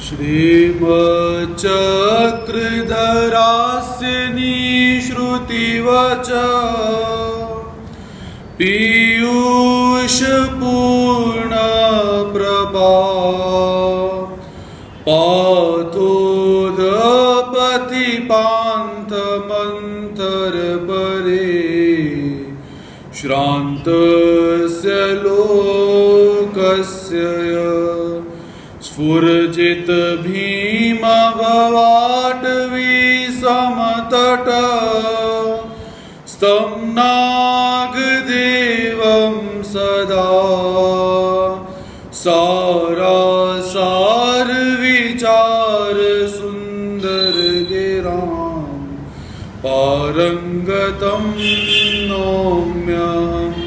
श्रीमच्चक्रधरास्य निश्रुतिवच पीयूषपूर्णप्रभा पाथोदपति पान्थमन्तरपरे श्रान्तस्य लोकस्य स्फुरजित भीमभवाटवी समतट स्तम्नागदेवं सदा सारासार विचार सुंदर गिरां पारंगतं नौम्यहम्।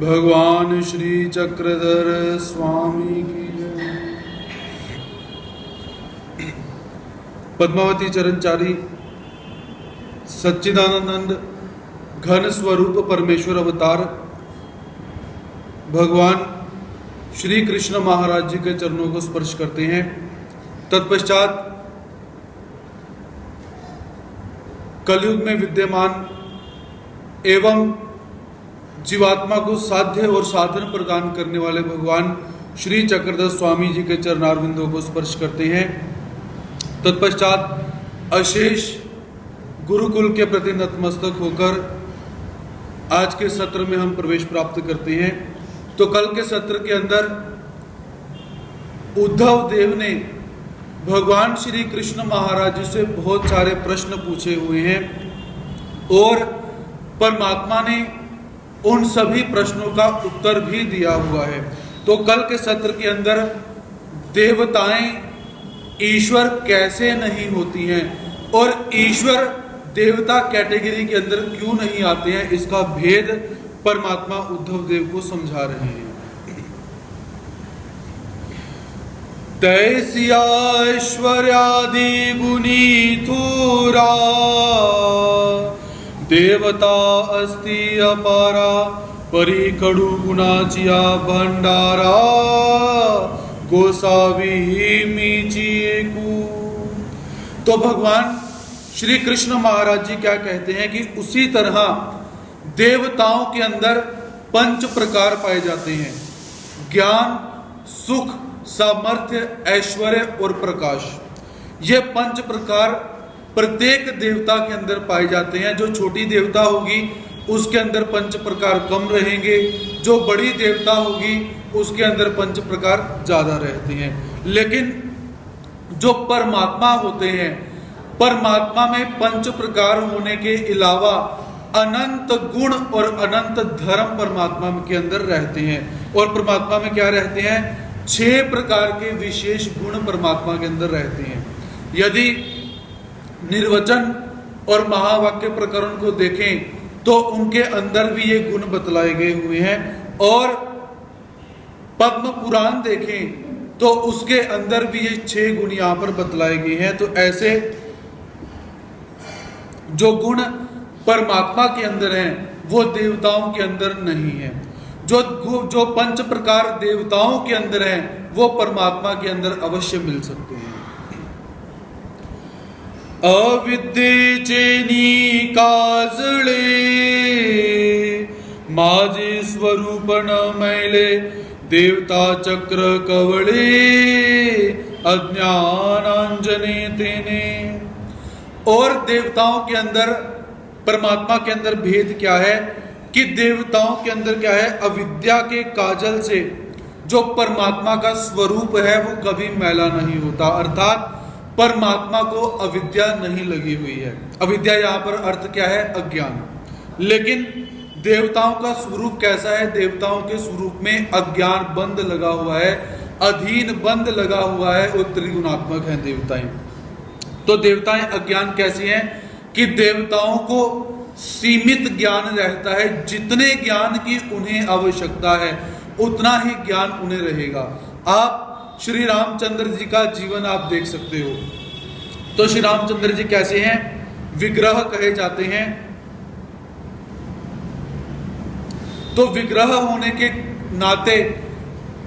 भगवान श्री चक्रधर स्वामी की जय। पद्मावती चरणचारी सच्चिदानंद घन स्वरूप परमेश्वर अवतार भगवान श्री कृष्ण महाराज जी के चरणों को स्पर्श करते हैं। तत्पश्चात कलयुग में विद्यमान एवं जीवात्मा को साध्य और साधन प्रदान करने वाले भगवान श्री चक्रधर स्वामी जी के चरणारविंदों को स्पर्श करते हैं। तत्पश्चात अशेष गुरुकुल के प्रति नतमस्तक होकर आज के सत्र में हम प्रवेश प्राप्त करते हैं। तो कल के सत्र के अंदर उद्धव देव ने भगवान श्री कृष्ण महाराज जी से बहुत सारे प्रश्न पूछे हुए हैं और परमात्मा ने उन सभी प्रश्नों का उत्तर भी दिया हुआ है। तो कल के सत्र के अंदर देवताएं ईश्वर कैसे नहीं होती हैं और ईश्वर देवता कैटेगरी के अंदर क्यों नहीं आते हैं, इसका भेद परमात्मा उद्धव देव को समझा रहे हैं। तैसिया ऐश्वर्यादि गुणी थूरा देवता अस्ति अपारा परी कडू गुणाचिया भंडारा गोसावी मीचिएकू। तो भगवान श्री कृष्ण महाराज जी क्या कहते हैं कि उसी तरह देवताओं के अंदर पंच प्रकार पाए जाते हैं: ज्ञान, सुख, सामर्थ्य, ऐश्वर्य और प्रकाश। ये पंच प्रकार प्रत्येक देवता के अंदर पाए जाते हैं। जो छोटी देवता होगी उसके अंदर पंच प्रकार कम रहेंगे, जो बड़ी देवता होगी उसके अंदर पंच प्रकार ज्यादा रहते हैं। लेकिन जो परमात्मा होते हैं, परमात्मा में पंच प्रकार होने के अलावा अनंत गुण और अनंत धर्म परमात्मा के अंदर रहते हैं। और परमात्मा में क्या रहते हैं? 6 प्रकार के विशेष गुण परमात्मा के अंदर रहते हैं। यदि निर्वचन और महावाक्य प्रकरण को देखें तो उनके अंदर भी ये गुण बतलाए गए हुए हैं, और पद्म पुराण देखें तो उसके अंदर भी ये 6 गुण यहां पर बतलाए गए हैं। तो ऐसे जो गुण परमात्मा के अंदर हैं वो देवताओं के अंदर नहीं है। जो पंच प्रकार देवताओं के अंदर हैं वो परमात्मा के अंदर अवश्य मिल सकते हैं। अविद्येचेनी काजळे माझे स्वरूप न मैले देवता चक्र कवळे अज्ञानांजने तेने। और देवताओं के अंदर परमात्मा के अंदर भेद क्या है कि देवताओं के अंदर क्या है? अविद्या के काजल से जो परमात्मा का स्वरूप है वो कभी मैला नहीं होता, अर्थात परमात्मा को अविद्या नहीं लगी हुई है। अविद्या यहाँ पर अर्थ क्या है? अज्ञान। लेकिन देवताओं का स्वरूप कैसा है? देवताओं के स्वरूप में अज्ञान बंद लगा हुआ है, अधीन बंद लगा हुआ है और त्रिगुणात्मक है देवताएं। तो देवताएं अज्ञान कैसी हैं कि देवताओं को सीमित ज्ञान रहता है, जितने ज्ञान की उन्हें आवश्यकता है उतना ही ज्ञान उन्हें रहेगा। आप श्री रामचंद्र जी का जीवन आप देख सकते हो। तो श्री रामचंद्र जी कैसे हैं? विग्रह कहे जाते हैं। तो विग्रह होने के नाते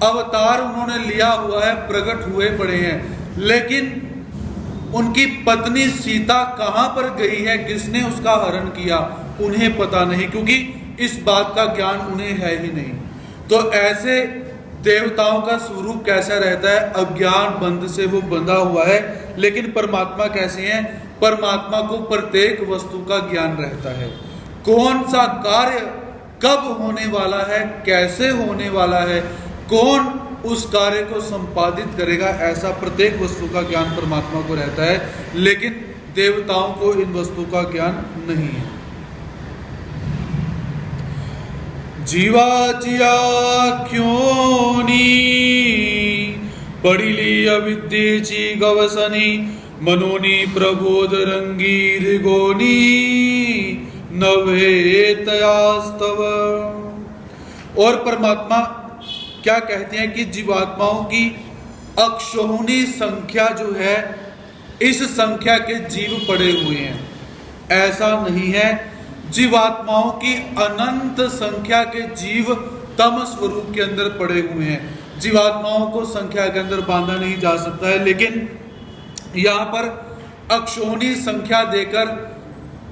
अवतार उन्होंने लिया हुआ है, प्रकट हुए पड़े हैं, लेकिन उनकी पत्नी सीता कहां पर गई है, किसने उसका हरण किया, उन्हें पता नहीं, क्योंकि इस बात का ज्ञान उन्हें है ही नहीं। तो ऐसे देवताओं का स्वरूप कैसा रहता है? अज्ञान बंध से वो बंधा हुआ है। लेकिन परमात्मा कैसे हैं? परमात्मा को प्रत्येक वस्तु का ज्ञान रहता है। कौन सा कार्य कब होने वाला है, कैसे होने वाला है, कौन उस कार्य को संपादित करेगा, ऐसा प्रत्येक वस्तु का ज्ञान परमात्मा को रहता है। लेकिन देवताओं को इन वस्तु का ज्ञान नहीं है। जीवा जिया क्यों नी पढ़िली अविद्येची गवसनी मनोनी प्रबोध रंगीर गोनी नवेतयास्तव। और परमात्मा क्या कहते हैं कि जीवात्माओं की अक्षोहिणी संख्या जो है, इस संख्या के जीव पड़े हुए हैं। ऐसा नहीं है, जीवात्माओं की अनंत संख्या के जीव तम स्वरूप के अंदर पड़े हुए हैं। जीवात्माओं को संख्या के अंदर बांधा नहीं जा सकता है, लेकिन यहाँ पर अक्षोहिणी संख्या देकर,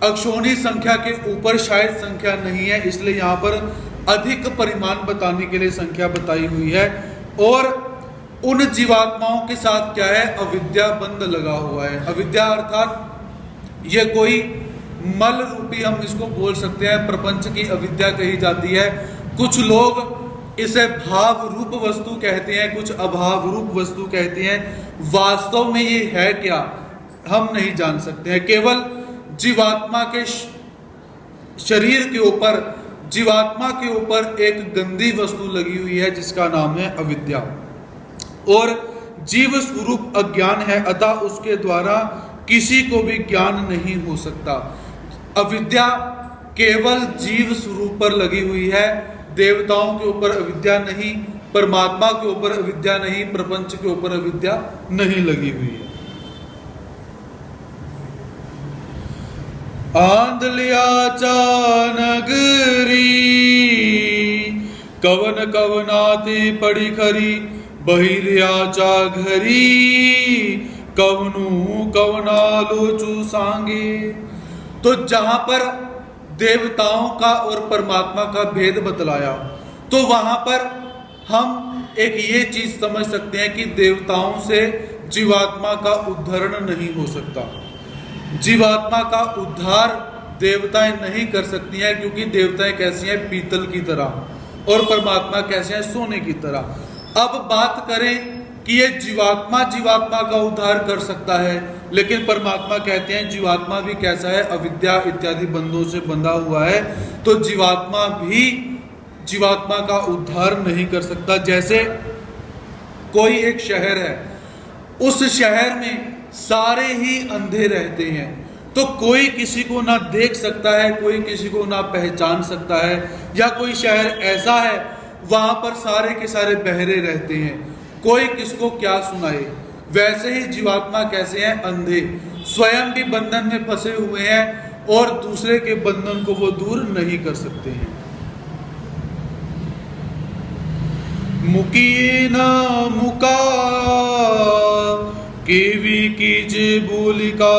अक्षोहिणी संख्या के ऊपर शायद संख्या नहीं है, इसलिए यहाँ पर अधिक परिमाण बताने के लिए संख्या बताई हुई है। और उन जीवात्माओं के साथ क्या है? अविद्या बंध लगा हुआ है। अविद्या अर्थात ये कोई मल रूपी, हम इसको बोल सकते हैं, प्रपंच की अविद्या कही जाती है। कुछ लोग इसे भाव रूप वस्तु कहते हैं, कुछ अभाव रूप वस्तु कहते हैं। वास्तव में ये है क्या, हम नहीं जान सकते हैं। केवल जीवात्मा के शरीर के ऊपर, जीवात्मा के ऊपर एक गंदी वस्तु लगी हुई है जिसका नाम है अविद्या, और जीव स्वरूप अज्ञान है, अतः उसके द्वारा किसी को भी ज्ञान नहीं हो सकता। अविद्या केवल जीव स्वरूप पर लगी हुई है, देवताओं के ऊपर अविद्या नहीं, परमात्मा के ऊपर अविद्या नहीं, प्रपंच के ऊपर अविद्या नहीं लगी हुई है। आंधलिया नगरी कवन कवनाते पड़ी खरी, बहिरिया चा घरी कवनू कवना लोचू सांगे। तो जहां पर देवताओं का और परमात्मा का भेद बतलाया, तो वहां पर हम एक ये चीज समझ सकते हैं कि देवताओं से जीवात्मा का उद्धारण नहीं हो सकता। जीवात्मा का उद्धार देवताएं नहीं कर सकती हैं, क्योंकि देवताएं कैसी हैं? पीतल की तरह, और परमात्मा कैसे हैं? सोने की तरह। अब बात करें कि ये जीवात्मा का उद्धार कर सकता है, लेकिन परमात्मा कहते हैं जीवात्मा भी कैसा है? अविद्या इत्यादि बंधों से बंधा हुआ है, तो जीवात्मा भी जीवात्मा का उद्धार नहीं कर सकता। जैसे कोई एक शहर है, उस शहर में सारे ही अंधे रहते हैं, तो कोई किसी को ना देख सकता है, कोई किसी को ना पहचान सकता है। या कोई शहर ऐसा है वहां पर सारे के सारे बहरे रहते हैं, कोई किसको क्या सुनाए। वैसे ही जीवात्मा कैसे हैं? अंधे, स्वयं भी बंधन में फंसे हुए हैं और दूसरे के बंधन को वो दूर नहीं कर सकते हैं। मुकी न मुका केवी कीजे बोलिका,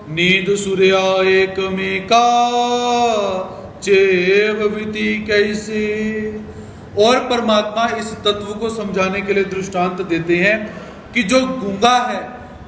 नींद सूर्या एक में का चेवविति कैसे। और परमात्मा इस तत्व को समझाने के लिए दृष्टांत देते हैं कि जो गूंगा है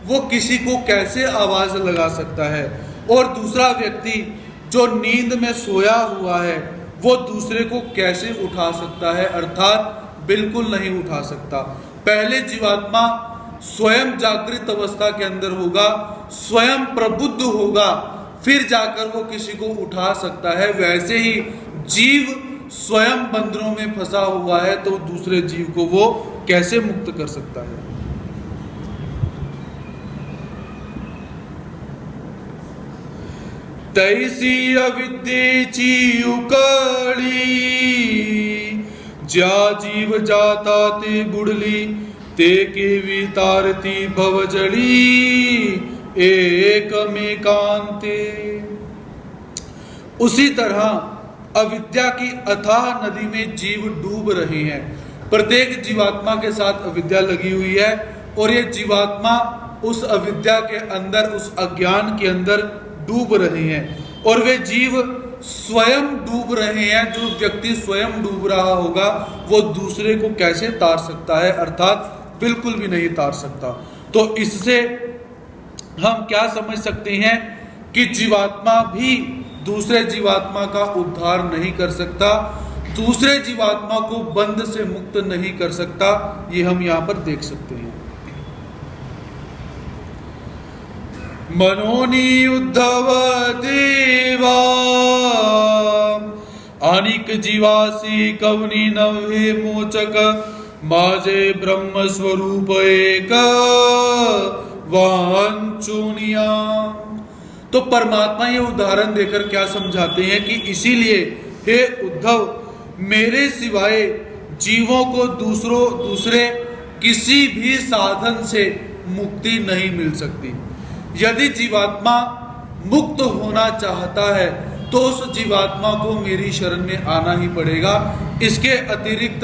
वो किसी को कैसे आवाज लगा सकता है, और दूसरा व्यक्ति जो नींद में सोया हुआ है वो दूसरे को कैसे उठा सकता है? अर्थात बिल्कुल नहीं उठा सकता। पहले जीवात्मा स्वयं जागृत अवस्था के अंदर होगा, स्वयं प्रबुद्ध होगा, फिर जाकर वो किसी को उठा सकता है। वैसे ही जीव स्वयं बंधनों में फंसा हुआ है, तो दूसरे जीव को वो कैसे मुक्त कर सकता है? तैसी अविद्येची उकड़ी, ज्या जीव जाता ते बुडली, ते केवी तारती भवजड़ी एक में कांते। उसी तरह अविद्या की अथाह नदी में जीव डूब रहे हैं। प्रत्येक जीवात्मा के साथ अविद्या लगी हुई है और ये जीवात्मा उस अविद्या के अंदर, उस अज्ञान के अंदर डूब रहे हैं और वे जीव स्वयं डूब रहे हैं। जो व्यक्ति स्वयं डूब रहा होगा वो दूसरे को कैसे तार सकता है, अर्थात बिल्कुल भी नहीं तार सकता। तो इससे हम क्या समझ सकते हैं कि जीवात्मा भी दूसरे जीवात्मा का उद्धार नहीं कर सकता, दूसरे जीवात्मा को बंध से मुक्त नहीं कर सकता। ये हम यहां पर देख सकते हैं। मनोनी उद्धव देवा अनिक जीवासी कवनी नवे मोचक माजे ब्रह्म स्वरूप एक वांचुनिया। तो परमात्मा ये उदाहरण देकर क्या समझाते हैं कि इसीलिए हे उद्धव, मेरे सिवाय जीवों को दूसरे किसी भी साधन से मुक्ति नहीं मिल सकती। यदि जीवात्मा मुक्त होना चाहता है तो उस जीवात्मा को मेरी शरण में आना ही पड़ेगा। इसके अतिरिक्त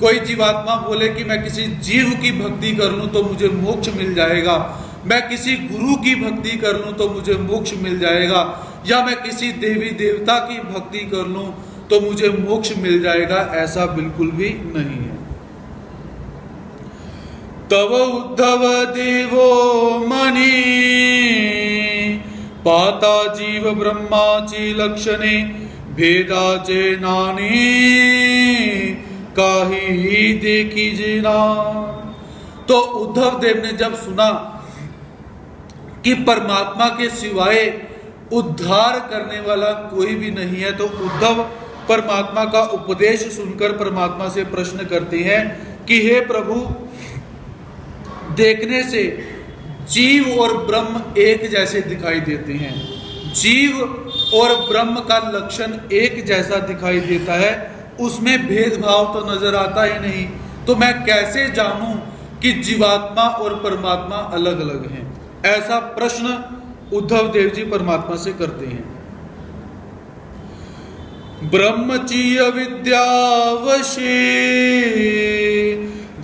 कोई जीवात्मा बोले कि मैं किसी जीव की भक्ति कर लूं तो मुझे मोक्ष मिल जाएगा, मैं किसी गुरु की भक्ति कर लूं तो मुझे मोक्ष मिल जाएगा, या मैं किसी देवी देवता की भक्ति कर लूं तो मुझे मोक्ष मिल जाएगा, ऐसा बिल्कुल भी नहीं है। तव उद्धव देवो मणि पाता जीव ब्रह्माची लक्षणे भेदाचे नानी काही देखी जेना। तो उद्धव देव ने जब सुना कि परमात्मा के सिवाय उद्धार करने वाला कोई भी नहीं है, तो उद्धव परमात्मा का उपदेश सुनकर परमात्मा से प्रश्न करते हैं कि हे प्रभु, देखने से जीव और ब्रह्म एक जैसे दिखाई देते हैं, जीव और ब्रह्म का लक्षण एक जैसा दिखाई देता है, उसमें भेदभाव तो नजर आता ही नहीं, तो मैं कैसे जानूं कि जीवात्मा और परमात्मा अलग अलग हैं? ऐसा प्रश्न उद्धव देव जी परमात्मा से करते हैं। ब्रह्मचीय विद्यावशे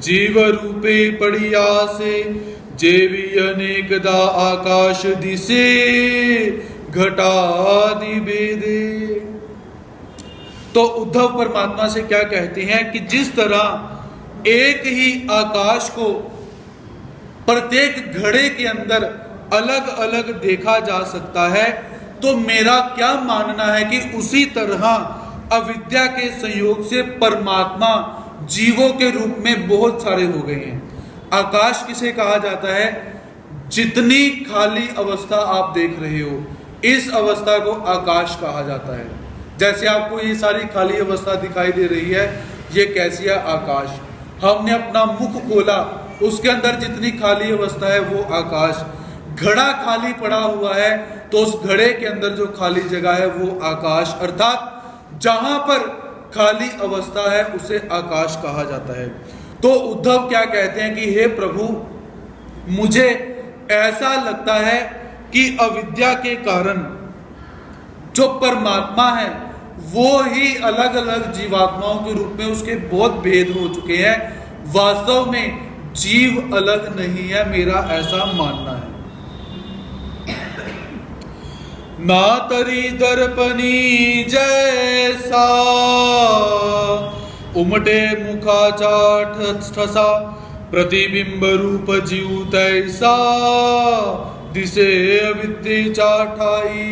जीव रूपे पड़िया से जेवी अनेकदा आकाश दिसे घटादि भेदे। तो उद्धव परमात्मा से क्या कहते हैं कि जिस तरह एक ही आकाश को प्रत्येक घड़े के अंदर अलग अलग देखा जा सकता है, तो मेरा क्या मानना है कि उसी तरह अविद्या के संयोग से परमात्मा जीवों के रूप में बहुत सारे हो गए हैं। आकाश किसे कहा जाता है? जितनी खाली अवस्था आप देख रहे हो, इस अवस्था को आकाश कहा जाता है। जैसे आपको ये सारी खाली अवस्था दिखाई दे रही है, ये कैसी है? आकाश। हमने अपना मुख खोला, उसके अंदर जितनी खाली अवस्था है वो आकाश। घड़ा खाली पड़ा हुआ है तो उस घड़े के अंदर जो खाली जगह है वो आकाश, अर्थात जहां पर खाली अवस्था है उसे आकाश कहा जाता है। तो उद्धव क्या कहते हैं कि हे प्रभु, मुझे ऐसा लगता है कि अविद्या के कारण जो परमात्मा है वो ही अलग अलग जीवात्माओं के रूप में उसके बहुत भेद हो चुके हैं। वास्तव में जीव अलग नहीं है, मेरा ऐसा मानना है। ना तरी दर्पणी जैसा उमटे मुखा चाठ ठसा प्रतिबिंब रूप जीव तैसा दिसे अविद्य चाठाई।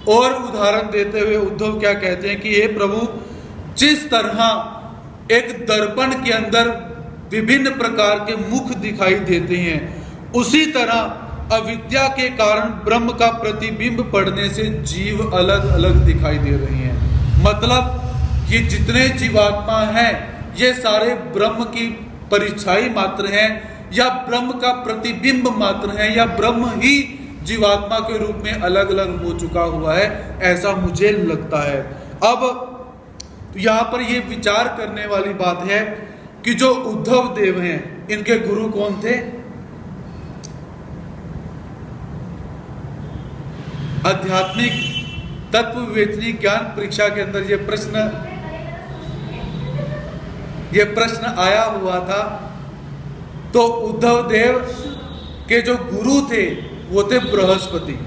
और उदाहरण देते हुए उद्धव क्या कहते हैं कि हे प्रभु, जिस तरह एक दर्पण के अंदर विभिन्न प्रकार के मुख दिखाई देते हैं, उसी तरह अविद्या के कारण ब्रह्म का प्रतिबिंब पड़ने से जीव अलग अलग दिखाई दे रहे हैं। मतलब ये जितने जीवात्मा हैं ये सारे ब्रह्म की परिछाई मात्र हैं, या ब्रह्म का प्रतिबिंब मात्र है, या ब्रह्म ही जीवात्मा के रूप में अलग अलग हो चुका हुआ है, ऐसा मुझे लगता है। अब यहां पर यह विचार करने वाली बात है कि जो उद्धव देव हैं, इनके गुरु कौन थे? आध्यात्मिक तत्व विवेचनी ज्ञान परीक्षा के अंदर ये प्रश्न आया हुआ था। तो उद्धव देव के जो गुरु थे वो थे बृहस्पति।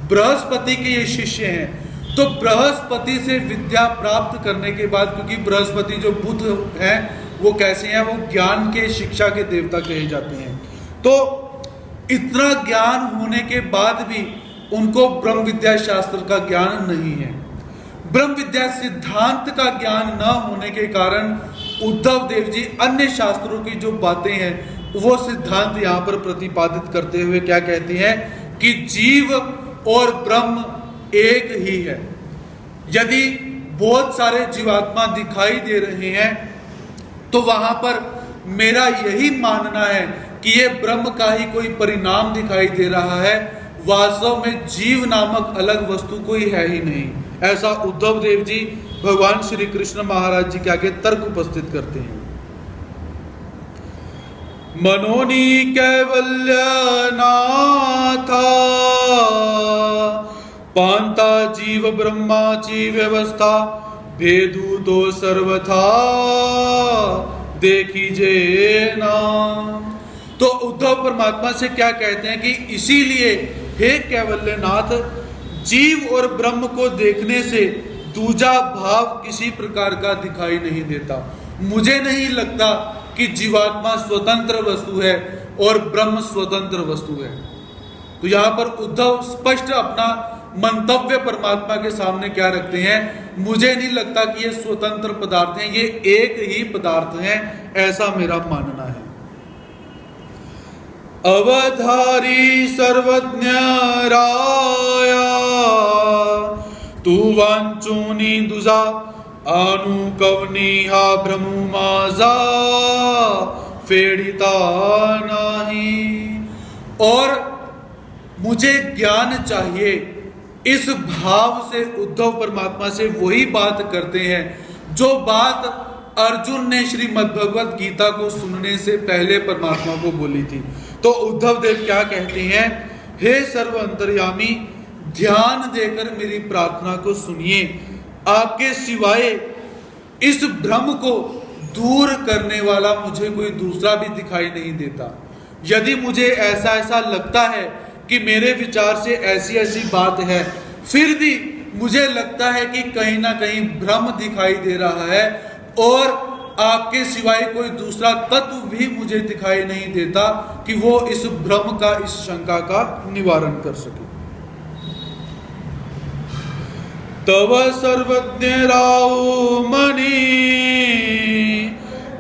बृहस्पति के ये शिष्य हैं। तो बृहस्पति से विद्या प्राप्त करने के बाद, क्योंकि बृहस्पति जो बुध हैं वो कैसे हैं, वो ज्ञान के शिक्षा के देवता कहे जाते हैं। तो इतना ज्ञान होने के बाद भी उनको ब्रह्म विद्या शास्त्र का ज्ञान नहीं है। ब्रह्म विद्या सिद्धांत का ज्ञान न होने के कारण उद्धव देव जी अन्य शास्त्रों की जो बातें हैं वो सिद्धांत यहाँ पर प्रतिपादित करते हुए क्या कहते हैं कि जीव और ब्रह्म एक ही है। यदि बहुत सारे जीवात्मा दिखाई दे रहे हैं तो वहां पर मेरा यही मानना है कि ये ब्रह्म का ही कोई परिणाम दिखाई दे रहा है, वास्तव में जीव नामक अलग वस्तु कोई है ही नहीं। ऐसा उद्धव देव जी भगवान श्री कृष्ण महाराज जी के आगे तर्क उपस्थित करते हैं। मनोनी कैवल्य नाथा पांता जीव ब्रह्माची व्यवस्था भेदू तो सर्वथा देखीजे नाम। तो उद्धव परमात्मा से क्या कहते हैं कि इसीलिए हे कैवल्यनाथ, जीव और ब्रह्म को देखने से दूजा भाव किसी प्रकार का दिखाई नहीं देता। मुझे नहीं लगता कि जीवात्मा स्वतंत्र वस्तु है और ब्रह्म स्वतंत्र वस्तु है। तो यहां पर उद्धव स्पष्ट अपना मंतव्य परमात्मा के सामने क्या रखते हैं, मुझे नहीं लगता कि ये स्वतंत्र पदार्थ हैं, ये एक ही पदार्थ हैं, ऐसा मेरा मानना है। अवधारी सर्वज्ञ राया तू वांचोनी दुजा अनुकवनी हा भ्रमु माजा फेड़िता नहीं। और मुझे ज्ञान चाहिए, इस भाव से उद्धव परमात्मा से वही बात करते हैं जो बात अर्जुन ने श्रीमद् भगवत गीता को सुनने से पहले परमात्मा को बोली थी। तो उद्धव देव क्या कहते हैं, हे सर्व अंतर्यामी, ध्यान देकर मेरी प्रार्थना को सुनिए। आपके सिवाय इस भ्रम को दूर करने वाला मुझे कोई दूसरा भी दिखाई नहीं देता। यदि मुझे ऐसा ऐसा लगता है कि मेरे विचार से ऐसी ऐसी बात है, फिर भी मुझे लगता है कि कहीं ना कहीं भ्रम दिखाई दे रहा है और आपके सिवाय कोई दूसरा तत्व भी मुझे दिखाई नहीं देता कि वो इस भ्रम का, इस शंका का निवारण कर सके। तव सर्वज्ञ राव मणि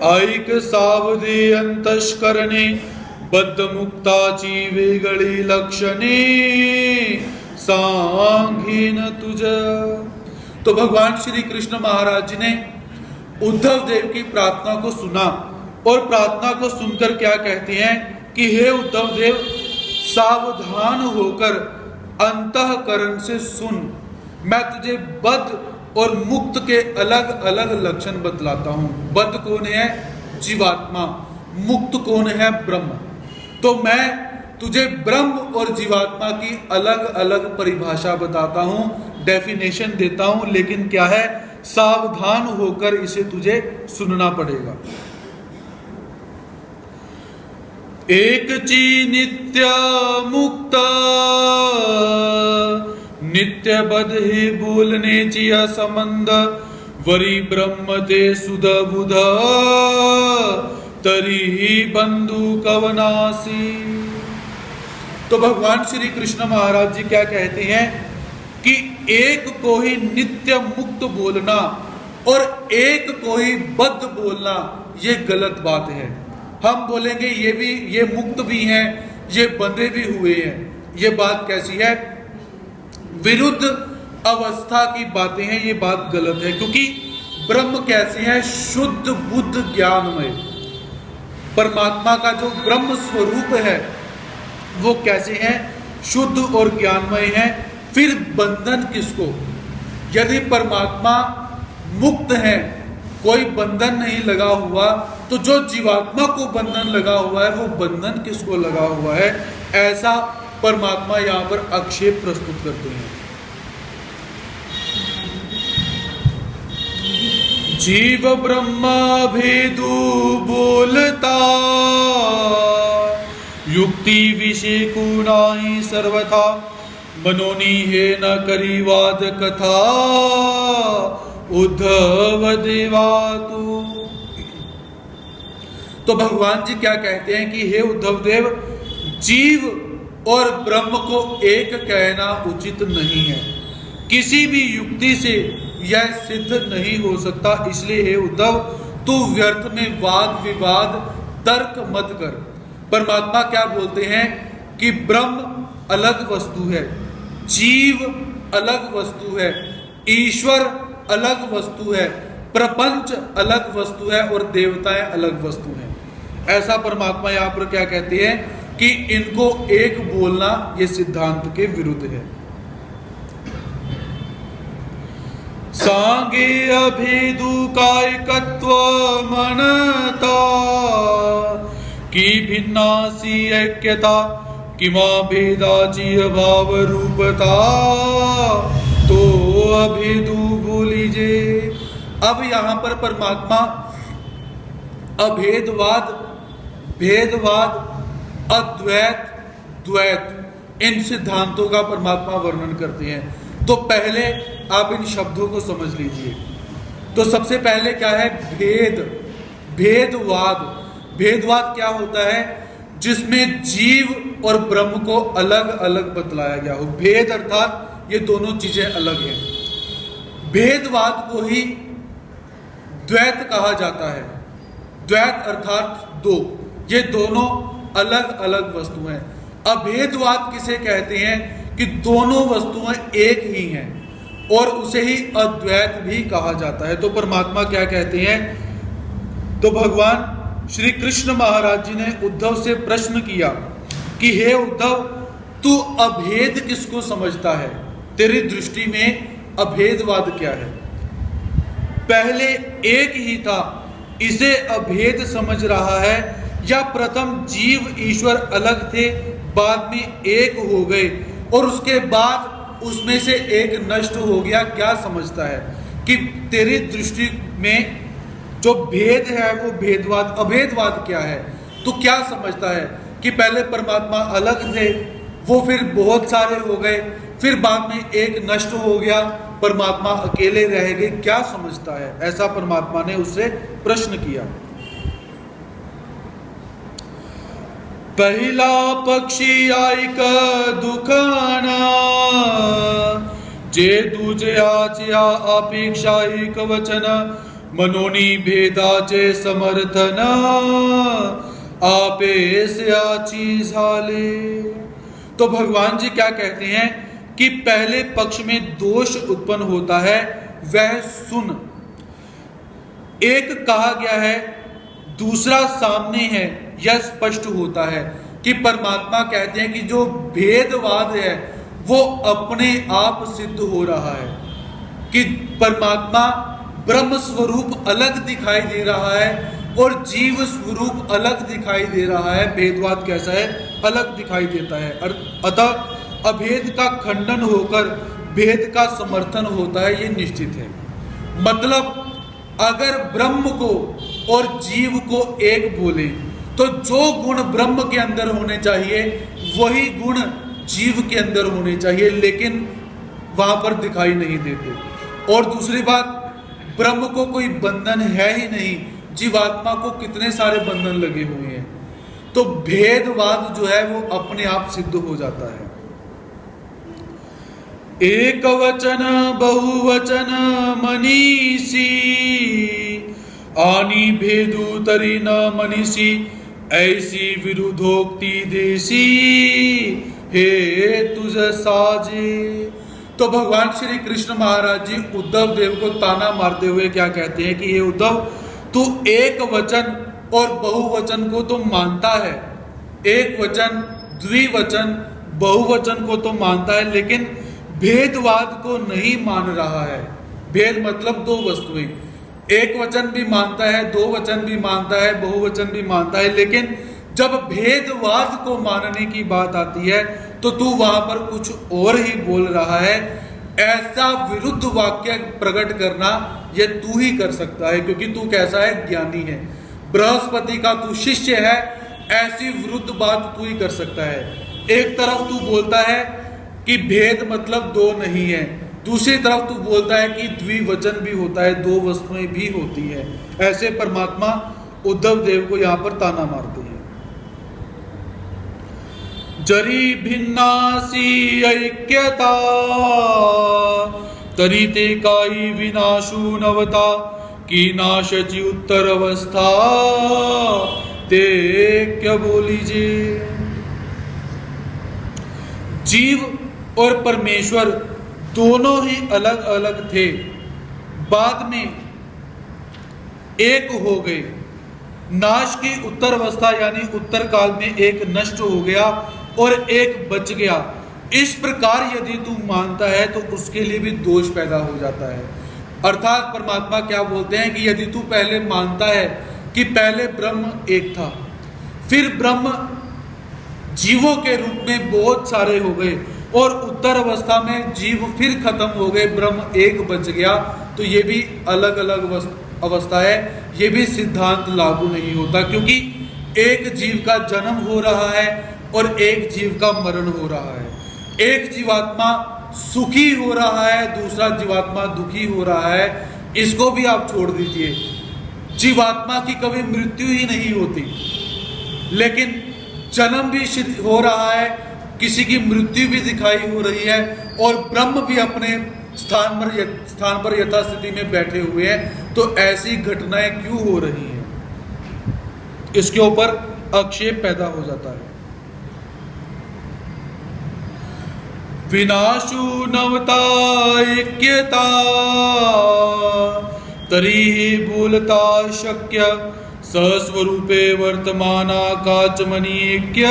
ऐक सावधि अंतस्करणे बद्ध मुक्ताची वेगळी लक्षणे सांगीन तुझ। तो भगवान श्री कृष्ण महाराज जी ने उद्धव देव की प्रार्थना को सुना और प्रार्थना को सुनकर क्या कहते हैं कि हे उद्धव देव, सावधान होकर अंतःकरण से सुन, मैं तुझे बद्ध और मुक्त के अलग अलग लक्षण बतलाता हूं। बद्ध कौन है? जीवात्मा। मुक्त कौन है? ब्रह्म। तो मैं तुझे ब्रह्म और जीवात्मा की अलग अलग परिभाषा बताता हूं, डेफिनेशन देता हूं, लेकिन क्या है, सावधान होकर इसे तुझे सुनना पड़ेगा। एक ची नित्य मुक्त नित्य बद ही बोलने ची संबंध वरी ब्रह्म ते सुध बुध तरी बंधु कवनासी। तो भगवान श्री कृष्ण महाराज जी क्या कहते हैं कि एक को ही नित्य मुक्त बोलना और एक को ही बद्ध बोलना ये गलत बात है। हम बोलेंगे ये मुक्त भी हैं, ये बंधे भी हुए हैं। ये बात कैसी है? विरुद्ध अवस्था की बातें हैं, ये बात गलत है। क्योंकि ब्रह्म कैसे है? शुद्ध बुद्ध ज्ञानमय। परमात्मा का जो ब्रह्म स्वरूप है वो कैसे है? शुद्ध और ज्ञानमय है। फिर बंधन किसको? यदि परमात्मा मुक्त है, कोई बंधन नहीं लगा हुआ, तो जो जीवात्मा को बंधन लगा हुआ है वो बंधन किसको लगा हुआ है? ऐसा परमात्मा यहाँ पर आक्षेप प्रस्तुत करते हैं। जीव ब्रह्म भेदु बोलता, युक्ति विषय को नाही सर्वथा, मनोनी है न करी वाद कथा, उद्धव देवा तू। तो भगवान जी क्या कहते हैं कि हे उद्धव देव, जीव और ब्रह्म को एक कहना उचित नहीं है, किसी भी युक्ति से यह सिद्ध नहीं हो सकता। इसलिए हे उद्धव, तू व्यर्थ में वाद विवाद तर्क मत कर। परमात्मा क्या बोलते हैं कि ब्रह्म अलग वस्तु है, जीव अलग वस्तु है, ईश्वर अलग वस्तु है, प्रपंच अलग वस्तु है और देवताएं अलग वस्तु हैं। ऐसा परमात्मा यहाँ पर क्या कहते हैं कि इनको एक बोलना ये सिद्धांत के विरुद्ध है। सांगे अभेदु कायकत्व मनता, की भिन्नासी ऐक्यता, किमा भेदाची अभाव रूपता, तो अभेदु बोलीजे। अब यहां पर परमात्मा अभेदवाद, भेदवाद, अद्वैत, द्वैत, इन सिद्धांतों का परमात्मा वर्णन करते हैं। तो पहले आप इन शब्दों को समझ लीजिए। तो सबसे पहले क्या है? भेद, भेदवाद। भेदवाद क्या होता है? जिसमें जीव और ब्रह्म को अलग अलग बतलाया गया हो। भेद अर्थात ये दोनों चीजें अलग हैं। भेदवाद को ही द्वैत कहा जाता है। द्वैत अर्थात दो, ये दोनों अलग अलग वस्तु हैं। अभेदवाद किसे कहते हैं? कि दोनों वस्तुएं एक ही हैं और उसे ही अद्वैत भी कहा जाता है। तो परमात्मा क्या कहते हैं? तो भगवान श्री कृष्ण महाराज जी ने उद्धव से प्रश्न किया कि हे उद्धव, तू अभेद किसको समझता है? तेरी दृष्टि में अभेदवाद क्या है? पहले एक ही था, इसे अभेद समझ रहा है, या प्रथम जीव ईश्वर अलग थे, बाद में एक हो गए और उसके बाद उसमें से एक नष्ट हो गया? क्या समझता है कि तेरी दृष्टि में जो भेद है वो भेदवाद, अभेदवाद क्या है? तो क्या समझता है कि पहले परमात्मा अलग थे, वो फिर बहुत सारे हो गए, फिर बाद में एक नष्ट हो गया, परमात्मा अकेले रह गए? क्या समझता है? ऐसा परमात्मा ने उससे प्रश्न किया। पहला पक्षी आयिक दुखाना, जे दूजे आच्या अपेक्षा एक वचन, मनोनी भेदाचे समर्थन, आपे से आची झाले। तो भगवान जी क्या कहते हैं कि पहले पक्ष में दोष उत्पन्न होता है, वह सुन। एक कहा गया है, दूसरा सामने है, यह स्पष्ट होता है कि परमात्मा कहते हैं कि जो भेदवाद है वो अपने आप सिद्ध हो रहा है कि परमात्मा ब्रह्म स्वरूप अलग दिखाई दे रहा है और जीव स्वरूप अलग दिखाई दे रहा है। भेदवाद कैसा है? अलग दिखाई देता है। अतः अभेद का खंडन होकर भेद का समर्थन होता है, ये निश्चित है। मतलब अगर ब्रह्म को और जीव को एक बोले तो जो गुण ब्रह्म के अंदर होने चाहिए वही गुण जीव के अंदर होने चाहिए, लेकिन वहां पर दिखाई नहीं देते। और दूसरी बात, ब्रह्म को कोई बंधन है ही नहीं, जीवात्मा को कितने सारे बंधन लगे हुए हैं। तो भेदवाद जो है वो अपने आप सिद्ध हो जाता है। एक वचन बहुवचन मनीषी, आनी भेदु तरी न मनीषी, ऐसी विरुद्धोक्ति देसी, हे तुझ साजे। तो भगवान श्री कृष्ण महाराज जी उद्धव देव को ताना मारते हुए क्या कहते हैं कि ये उद्धव, तू एक वचन और बहुवचन को तो मानता है, एक वचन, द्विवचन, बहुवचन को तो मानता है, लेकिन भेदवाद को नहीं मान रहा है। भेद मतलब दो वस्तुएं, एक वचन भी मानता है, दो वचन भी मानता है, बहुवचन भी मानता है, लेकिन जब भेदवाद को मानने की बात आती है तो तू वहां पर कुछ और ही बोल रहा है। ऐसा विरुद्ध वाक्य प्रकट करना ये तू ही कर सकता है, क्योंकि तू कैसा है, ज्ञानी है। बृहस्पति का तू शिष्य है, ऐसी विरुद्ध बात तू ही कर सकता है। एक तरफ तू बोलता है कि भेद मतलब दो नहीं है, दूसरी तरफ तू बोलता है कि द्विवचन भी होता है, दो वस्तुएं भी होती है। ऐसे परमात्मा उद्धव देव को यहां पर ताना मारते हैं। जरी भिन्नासी ऐक्यता तरीते काई विनाशु नवता की नाशची उत्तर अवस्था ते क्या बोलीजिए। जीव और परमेश्वर दोनों ही अलग अलग थे, बाद में एक हो गए। नाश की उत्तर अवस्था यानी उत्तर काल में एक नष्ट हो गया और एक बच गया। इस प्रकार यदि तू मानता है तो उसके लिए भी दोष पैदा हो जाता है। अर्थात परमात्मा क्या बोलते हैं कि यदि तू पहले मानता है कि पहले ब्रह्म एक था, फिर ब्रह्म जीवों के रूप में बहुत सारे हो गए और उत्तर अवस्था में जीव फिर खत्म हो गए, ब्रह्म एक बच गया, तो ये भी अलग अलग अवस्था है, ये भी सिद्धांत लागू नहीं होता, क्योंकि एक जीव का जन्म हो रहा है और एक जीव का मरण हो रहा है। एक जीवात्मा सुखी हो रहा है, दूसरा जीवात्मा दुखी हो रहा है। इसको भी आप छोड़ दीजिए, जीवात्मा की कभी मृत्यु ही नहीं होती, लेकिन जन्म भी हो रहा है, किसी की मृत्यु भी दिखाई हो रही है, और ब्रह्म भी अपने स्थान पर यथास्थिति में बैठे हुए हैं। तो ऐसी घटनाएं क्यों हो रही हैं, इसके ऊपर आक्षेप पैदा हो जाता है। विनाशु नवता ऐक्यता तरी भूलता शक्य सस्वरूपे वर्तमाना काचमनीक्य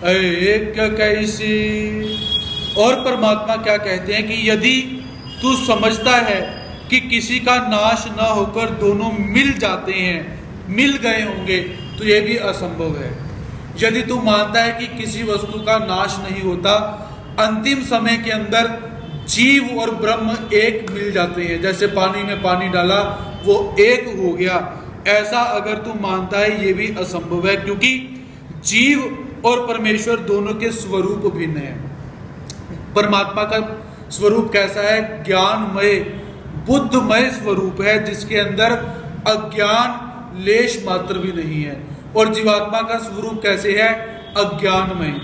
ऐक्य कैसी। और परमात्मा क्या कहते हैं कि यदि तू समझता है कि किसी का नाश न होकर दोनों मिल जाते हैं, मिल गए होंगे, तो यह भी असंभव है। यदि तू मानता है कि किसी वस्तु का नाश नहीं होता, अंतिम समय के अंदर जीव और ब्रह्म एक मिल जाते हैं, जैसे पानी में पानी डाला वो एक हो गया, ऐसा अगर तू मानता है, ये भी असंभव है, क्योंकि जीव और परमेश्वर दोनों के स्वरूप भिन्न हैं। परमात्मा का स्वरूप कैसा है, ज्ञानमय बुद्धमय स्वरूप है, जिसके अंदर अज्ञान लेश मात्र भी नहीं है। और जीवात्मा का स्वरूप कैसे है, अज्ञानमय।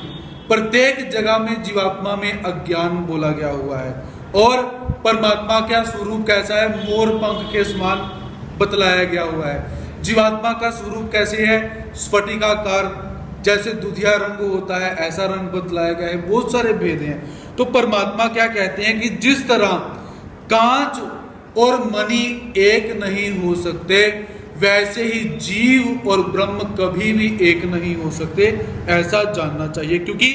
प्रत्येक जगह में जीवात्मा में अज्ञान बोला गया हुआ है। और परमात्मा का स्वरूप कैसा है, मोर पंख के समान बतलाया गया हुआ है। जीवात्मा का स्वरूप कैसे है, स्फटिकाकार, जैसे दुधिया रंग होता है ऐसा रंग बतलाया गया है। बहुत सारे भेद हैं। तो परमात्मा क्या कहते हैं कि जिस तरह कांच और मणि एक नहीं हो सकते, वैसे ही जीव और ब्रह्म कभी भी एक नहीं हो सकते, ऐसा जानना चाहिए, क्योंकि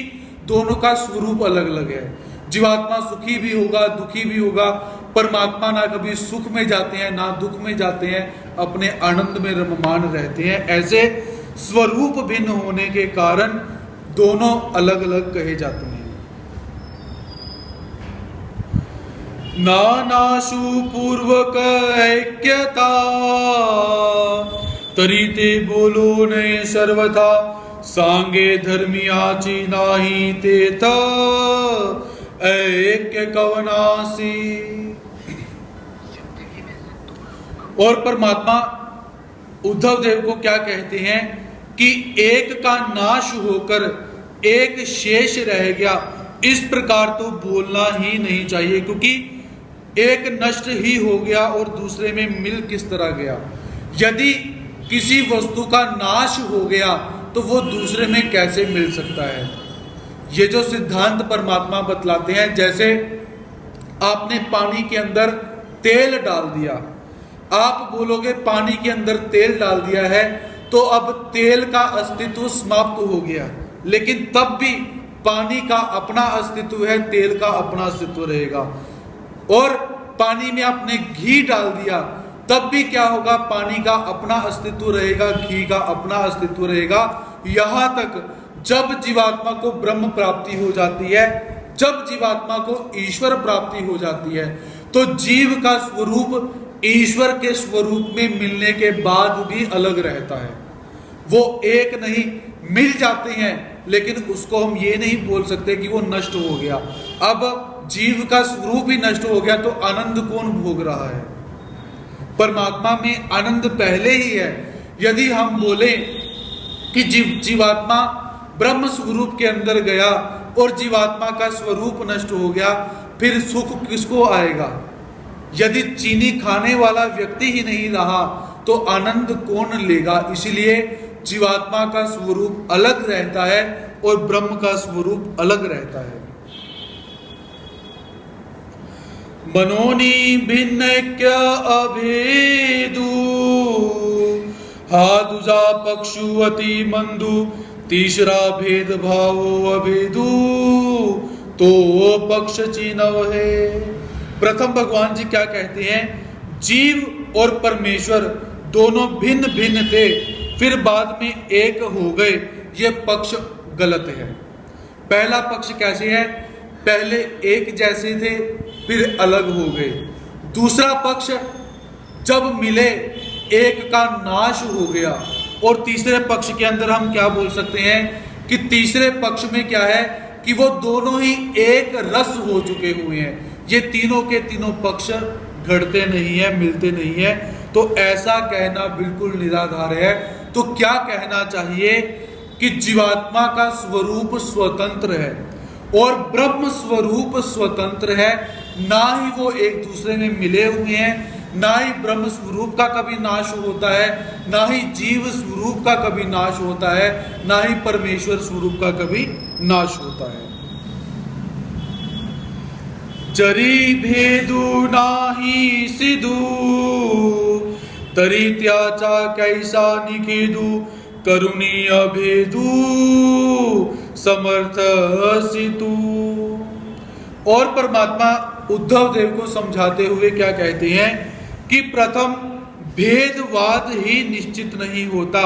दोनों का स्वरूप अलग अलग है। जीवात्मा सुखी भी होगा, दुखी भी होगा। परमात्मा ना कभी सुख में जाते हैं ना दुख में जाते हैं, अपने आनंद में रममान रहते हैं। ऐसे स्वरूप भिन्न होने के कारण दोनों अलग अलग कहे जाते हैं। नानाशु पूर्वक ऐक्यता तरीते बोलो ने सर्वथा सांगे धर्मियाची नाही तेत ऐक्य कवनासी। और परमात्मा उद्धव देव को क्या कहते हैं कि एक का नाश होकर एक शेष रह गया, इस प्रकार तो बोलना ही नहीं चाहिए, क्योंकि एक नष्ट ही हो गया और दूसरे में मिल किस तरह गया। यदि किसी वस्तु का नाश हो गया तो वो दूसरे में कैसे मिल सकता है। ये जो सिद्धांत परमात्मा बतलाते हैं, जैसे आपने पानी के अंदर तेल डाल दिया, आप बोलोगे पानी के अंदर तेल डाल दिया है तो अब तेल का अस्तित्व समाप्त हो गया, लेकिन तब भी पानी का अपना अस्तित्व है, तेल का अपना अस्तित्व रहेगा। और पानी में आपने घी डाल दिया, तब भी क्या होगा, पानी का अपना अस्तित्व रहेगा, घी का अपना अस्तित्व रहेगा। यहां तक जब जीवात्मा को ब्रह्म प्राप्ति हो जाती है, जब जीवात्मा को ईश्वर प्राप्ति हो जाती है तो जीव का स्वरूप ईश्वर के स्वरूप में मिलने के बाद भी अलग रहता है। वो एक नहीं, मिल जाते हैं, लेकिन उसको हम ये नहीं बोल सकते कि वो नष्ट हो गया। अब जीव का स्वरूप ही नष्ट हो गया तो आनंद कौन भोग रहा है? परमात्मा में आनंद पहले ही है। यदि हम बोले कि जीवात्मा ब्रह्म स्वरूप के अंदर गया और जीवात्मा का स्वरूप नष्ट हो गया, फिर सुख किसको आएगा? यदि चीनी खाने वाला व्यक्ति ही नहीं रहा तो आनंद कौन लेगा? इसलिए जीवात्मा का स्वरूप अलग रहता है और ब्रह्म का स्वरूप अलग रहता है। मनोनी भिन्न क्या अभेदु, हा दूजा पक्षु अति मंदु, तीसरा भेद भावो अभेदु, तो पक्ष चिन्ह है। प्रथम भगवान जी क्या कहते हैं? जीव और परमेश्वर दोनों भिन्न भिन्न थे, फिर बाद में एक हो गए, ये पक्ष गलत है। पहला पक्ष कैसे है? पहले एक जैसे थे फिर अलग हो गए। दूसरा पक्ष जब मिले एक का नाश हो गया। और तीसरे पक्ष के अंदर हम क्या बोल सकते हैं कि तीसरे पक्ष में क्या है कि वो दोनों ही एक रस हो चुके हुए हैं। ये तीनों के तीनों पक्ष घड़ते नहीं है, मिलते नहीं है। तो ऐसा कहना बिल्कुल निराधार है। तो क्या कहना चाहिए कि जीवात्मा का स्वरूप स्वतंत्र है और ब्रह्म स्वरूप स्वतंत्र है, ना ही वो एक दूसरे में मिले हुए हैं, ना ही ब्रह्म स्वरूप का कभी नाश होता है, ना ही जीव स्वरूप का कभी नाश होता है, ना ही परमेश्वर स्वरूप का कभी नाश होता है। जरी भेदु नाही सिधु, तरी त्याचा कैसा निखेदु, करुणी अभेदु समर्थ सितु। और परमात्मा उद्धव देव को समझाते हुए क्या कहते हैं कि प्रथम भेदवाद ही निश्चित नहीं होता,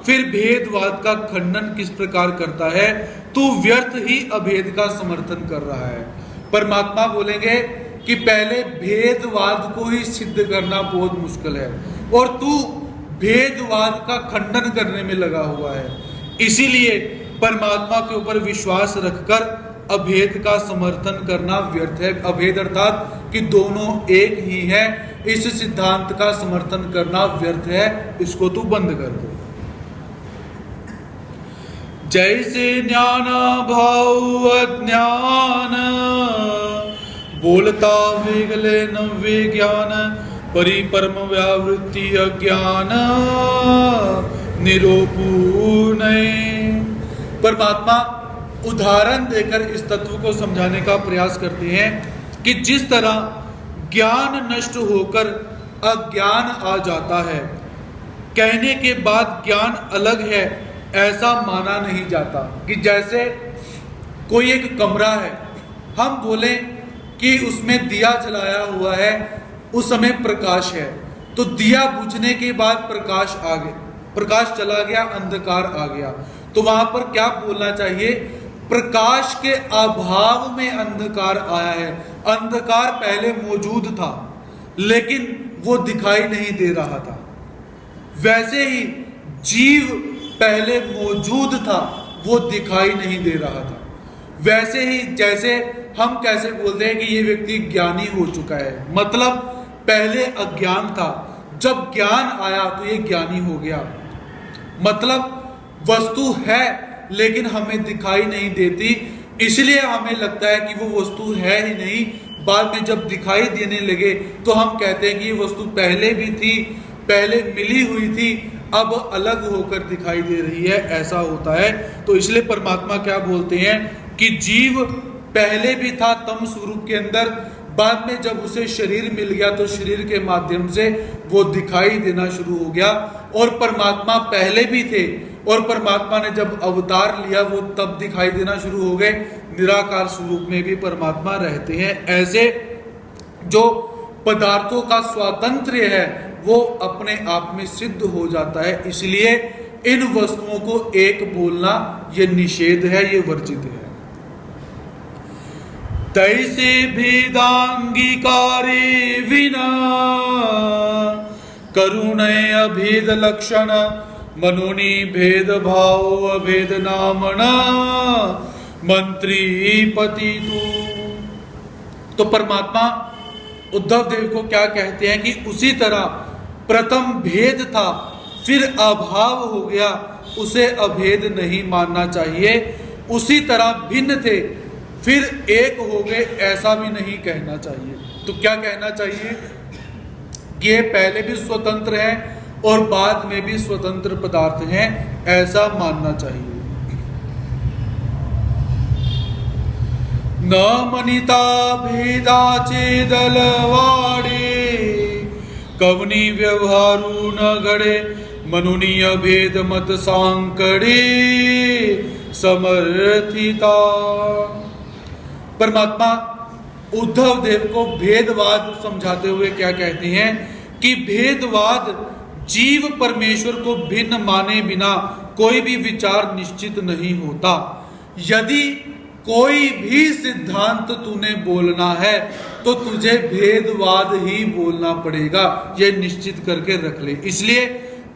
फिर भेदवाद का खंडन किस प्रकार करता है? तू व्यर्थ ही अभेद का समर्थन कर रहा है। परमात्मा बोलेंगे कि पहले भेदवाद को ही सिद्ध करना बहुत मुश्किल है और तू भेदवाद का खंडन करने में लगा हुआ है। इसीलिए परमात्मा के ऊपर विश्वास रखकर अभेद का समर्थन करना व्यर्थ है। अभेद अर्थात कि दोनों एक ही है, इस सिद्धांत का समर्थन करना व्यर्थ है। इसको तू बंद कर दो। जैसे ज्ञान भाव अज्ञान, बोलता वेगले न विज्ञान, परिपरम व्यावृत्ति अज्ञान निरूपण। परमात्मा उदाहरण देकर इस तत्व को समझाने का प्रयास करते हैं कि जिस तरह ज्ञान नष्ट होकर अज्ञान आ जाता है, कहने के बाद ज्ञान अलग है ऐसा माना नहीं जाता। कि जैसे कोई एक कमरा है, हम बोले कि उसमें दिया जलाया हुआ है, उस समय प्रकाश है, तो दिया बुझने के बाद प्रकाश आ गया, प्रकाश चला गया, अंधकार आ गया। तो वहां पर क्या बोलना चाहिए? प्रकाश के अभाव में अंधकार आया है। अंधकार पहले मौजूद था लेकिन वो दिखाई नहीं दे रहा था। वैसे ही जीव पहले मौजूद था, वो दिखाई नहीं दे रहा था। वैसे ही जैसे हम कैसे बोलते हैं कि ये व्यक्ति ज्ञानी हो चुका है, मतलब पहले अज्ञान था, जब ज्ञान आया तो ये ज्ञानी हो गया। मतलब वस्तु है लेकिन हमें दिखाई नहीं देती, इसलिए हमें लगता है कि वो वस्तु है ही नहीं। बाद में जब दिखाई देने लगे तो हम कहते हैं कि ये वस्तु पहले भी थी, पहले मिली हुई थी, अब अलग होकर दिखाई दे रही है। ऐसा होता है। तो इसलिए परमात्मा क्या बोलते हैं कि जीव पहले भी था तम स्वरूप के अंदर, बाद में जब उसे शरीर मिल गया तो शरीर के माध्यम से वो दिखाई देना शुरू हो गया। और परमात्मा पहले भी थे और परमात्मा ने जब अवतार लिया वो तब दिखाई देना शुरू हो गए। निराकार स्वरूप में भी परमात्मा रहते हैं। ऐसे जो पदार्थों का स्वातंत्र्य है वो अपने आप में सिद्ध हो जाता है। इसलिए इन वस्तुओं को एक बोलना ये निषेध है, ये वर्जित है। तैसे भेदांगीकारे विना करुणय अभेद लक्षण मनोनी भेद भाव अभेद नामना मंत्री पति तो परमात्मा उद्धव देव को क्या कहते हैं कि उसी तरह प्रथम भेद था, फिर अभाव हो गया, उसे अभेद नहीं मानना चाहिए। उसी तरह भिन्न थे, फिर एक हो गए, ऐसा भी नहीं कहना चाहिए। तो क्या कहना चाहिए? ये पहले भी स्वतंत्र हैं और बाद में भी स्वतंत्र पदार्थ हैं, ऐसा मानना चाहिए। न मनिता भेदा चेदलवाड़े कवनी व्यवहारू न गड़े मनुनीय भेद मत सांकड़े समर्थिता। परमात्मा उद्धव देव को भेदवाद समझाते हुए क्या कहते हैं कि भेदवाद जीव परमेश्वर को भिन्न माने बिना कोई भी विचार निश्चित नहीं होता। यदि कोई भी सिद्धांत तूने बोलना है तो तुझे भेदवाद ही बोलना पड़ेगा, यह निश्चित करके रख ले। इसलिए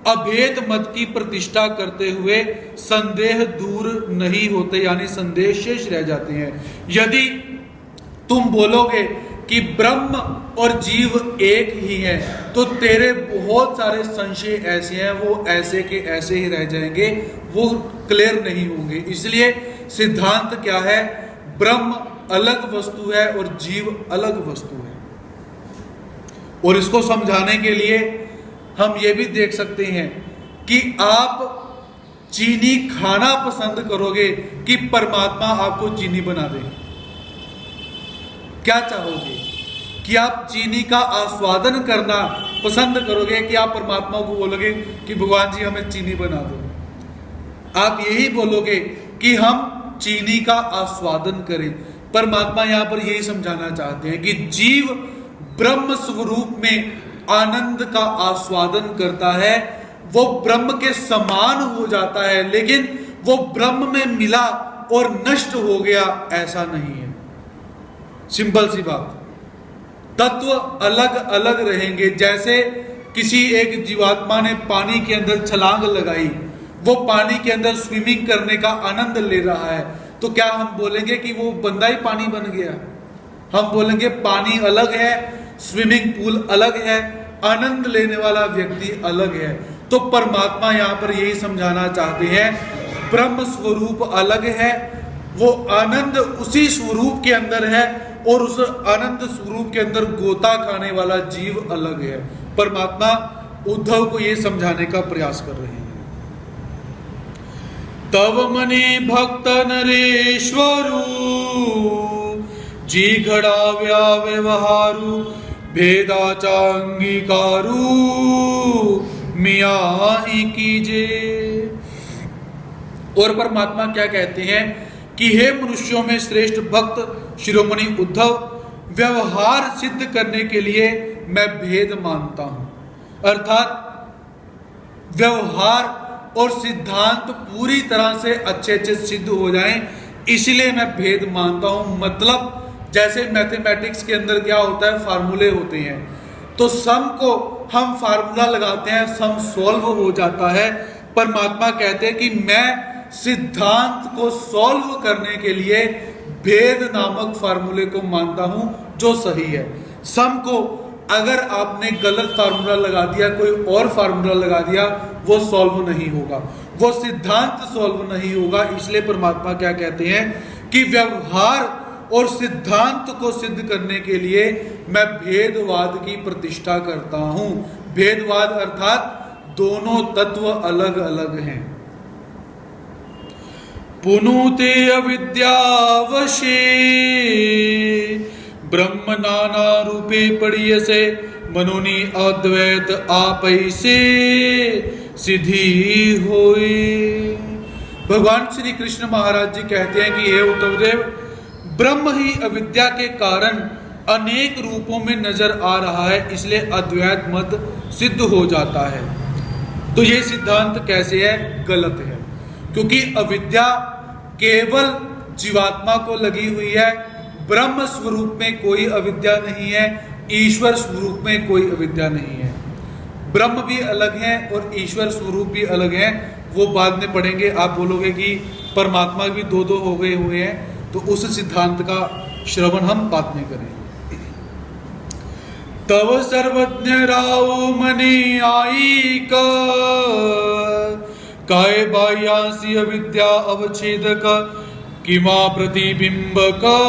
अभेद मत की प्रतिष्ठा करते हुए संदेह दूर नहीं होते, यानी संदेह शेष रह जाते हैं। यदि तुम बोलोगे कि ब्रह्म और जीव एक ही है तो तेरे बहुत सारे संशय ऐसे हैं, वो ऐसे के ऐसे ही रह जाएंगे, वो क्लियर नहीं होंगे। इसलिए सिद्धांत क्या है? ब्रह्म अलग वस्तु है और जीव अलग वस्तु है। और इसको समझाने के लिए हम ये भी देख सकते हैं कि आप चीनी खाना पसंद करोगे कि परमात्मा आपको चीनी बना दे? क्या चाहोगे? कि आप चीनी का आस्वादन करना पसंद करोगे कि आप परमात्मा को बोलोगे कि भगवान जी हमें चीनी बना दो? आप यही बोलोगे कि हम चीनी का आस्वादन करें। परमात्मा यहां पर यही समझाना चाहते हैं कि जीव ब्रह्म स्वरूप में आनंद का आस्वादन करता है, वो ब्रह्म के समान हो जाता है, लेकिन वो ब्रह्म में मिला और नष्ट हो गया, ऐसा नहीं है। सिंपल सी बात, तत्व अलग अलग रहेंगे। जैसे किसी एक जीवात्मा ने पानी के अंदर छलांग लगाई, वो पानी के अंदर स्विमिंग करने का आनंद ले रहा है, तो क्या हम बोलेंगे कि वो बंदा ही पानी बन गया? हम बोलेंगे पानी अलग है, स्विमिंग पूल अलग है, आनंद लेने वाला व्यक्ति अलग है। तो परमात्मा यहाँ पर यही समझाना चाहते हैं, ब्रह्म स्वरूप अलग है, वो आनंद उसी स्वरूप के अंदर है और उस आनंद स्वरूप के अंदर गोता खाने वाला जीव अलग है। परमात्मा उद्धव को ये समझाने का प्रयास कर रहे हैं। तव मने भक्त नरेश्वरू जी घड़ा व्यवहारू भेदाचांगीकारू मिया ही कीजे। और परमात्मा क्या कहते हैं कि हे मनुष्यों में श्रेष्ठ भक्त शिरोमणि उद्धव, व्यवहार सिद्ध करने के लिए मैं भेद मानता हूं। अर्थात व्यवहार और सिद्धांत पूरी तरह से अच्छे अच्छे सिद्ध हो जाएं, इसलिए मैं भेद मानता हूं। मतलब जैसे मैथमेटिक्स के अंदर क्या होता है, फार्मूले होते हैं, तो सम को हम फार्मूला लगाते हैं, सम सॉल्व हो जाता है। परमात्मा कहते हैं कि मैं सिद्धांत को सॉल्व करने के लिए भेद नामक फार्मूले को मानता हूं जो सही है। सम को अगर आपने गलत फार्मूला लगा दिया, कोई और फार्मूला लगा दिया, वो सॉल्व नहीं होगा, वो सिद्धांत सॉल्व नहीं होगा। इसलिए परमात्मा क्या कहते हैं कि व्यवहार और सिद्धांत को सिद्ध करने के लिए मैं भेदवाद की प्रतिष्ठा करता हूं। भेदवाद अर्थात दोनों तत्व अलग अलग हैं। पुनुते अविद्यावशे ब्रह्म नाना रूपे पड़ियसे मनुनी अद्वैत आपैसे सिद्धि होए। भगवान श्री कृष्ण महाराज जी कहते हैं कि हे उद्धव देव, ब्रह्म ही अविद्या के कारण अनेक रूपों में नजर आ रहा है, इसलिए अद्वैत मत सिद्ध हो जाता है। तो ये सिद्धांत कैसे है? गलत है, क्योंकि अविद्या केवल जीवात्मा को लगी हुई है, ब्रह्म स्वरूप में कोई अविद्या नहीं है, ईश्वर स्वरूप में कोई अविद्या नहीं है। ब्रह्म भी अलग है और ईश्वर स्वरूप भी अलग है, वो बाद में पढ़ेंगे। आप बोलोगे कि परमात्मा भी दो दो हो गए हुए हैं, तो उस सिद्धांत का श्रवण हम बाद में करेंगे। तव सर्वज्ञ राव मने आई काय बाह्यासी अविद्या अवच्छेदक किमा प्रतिबिंब का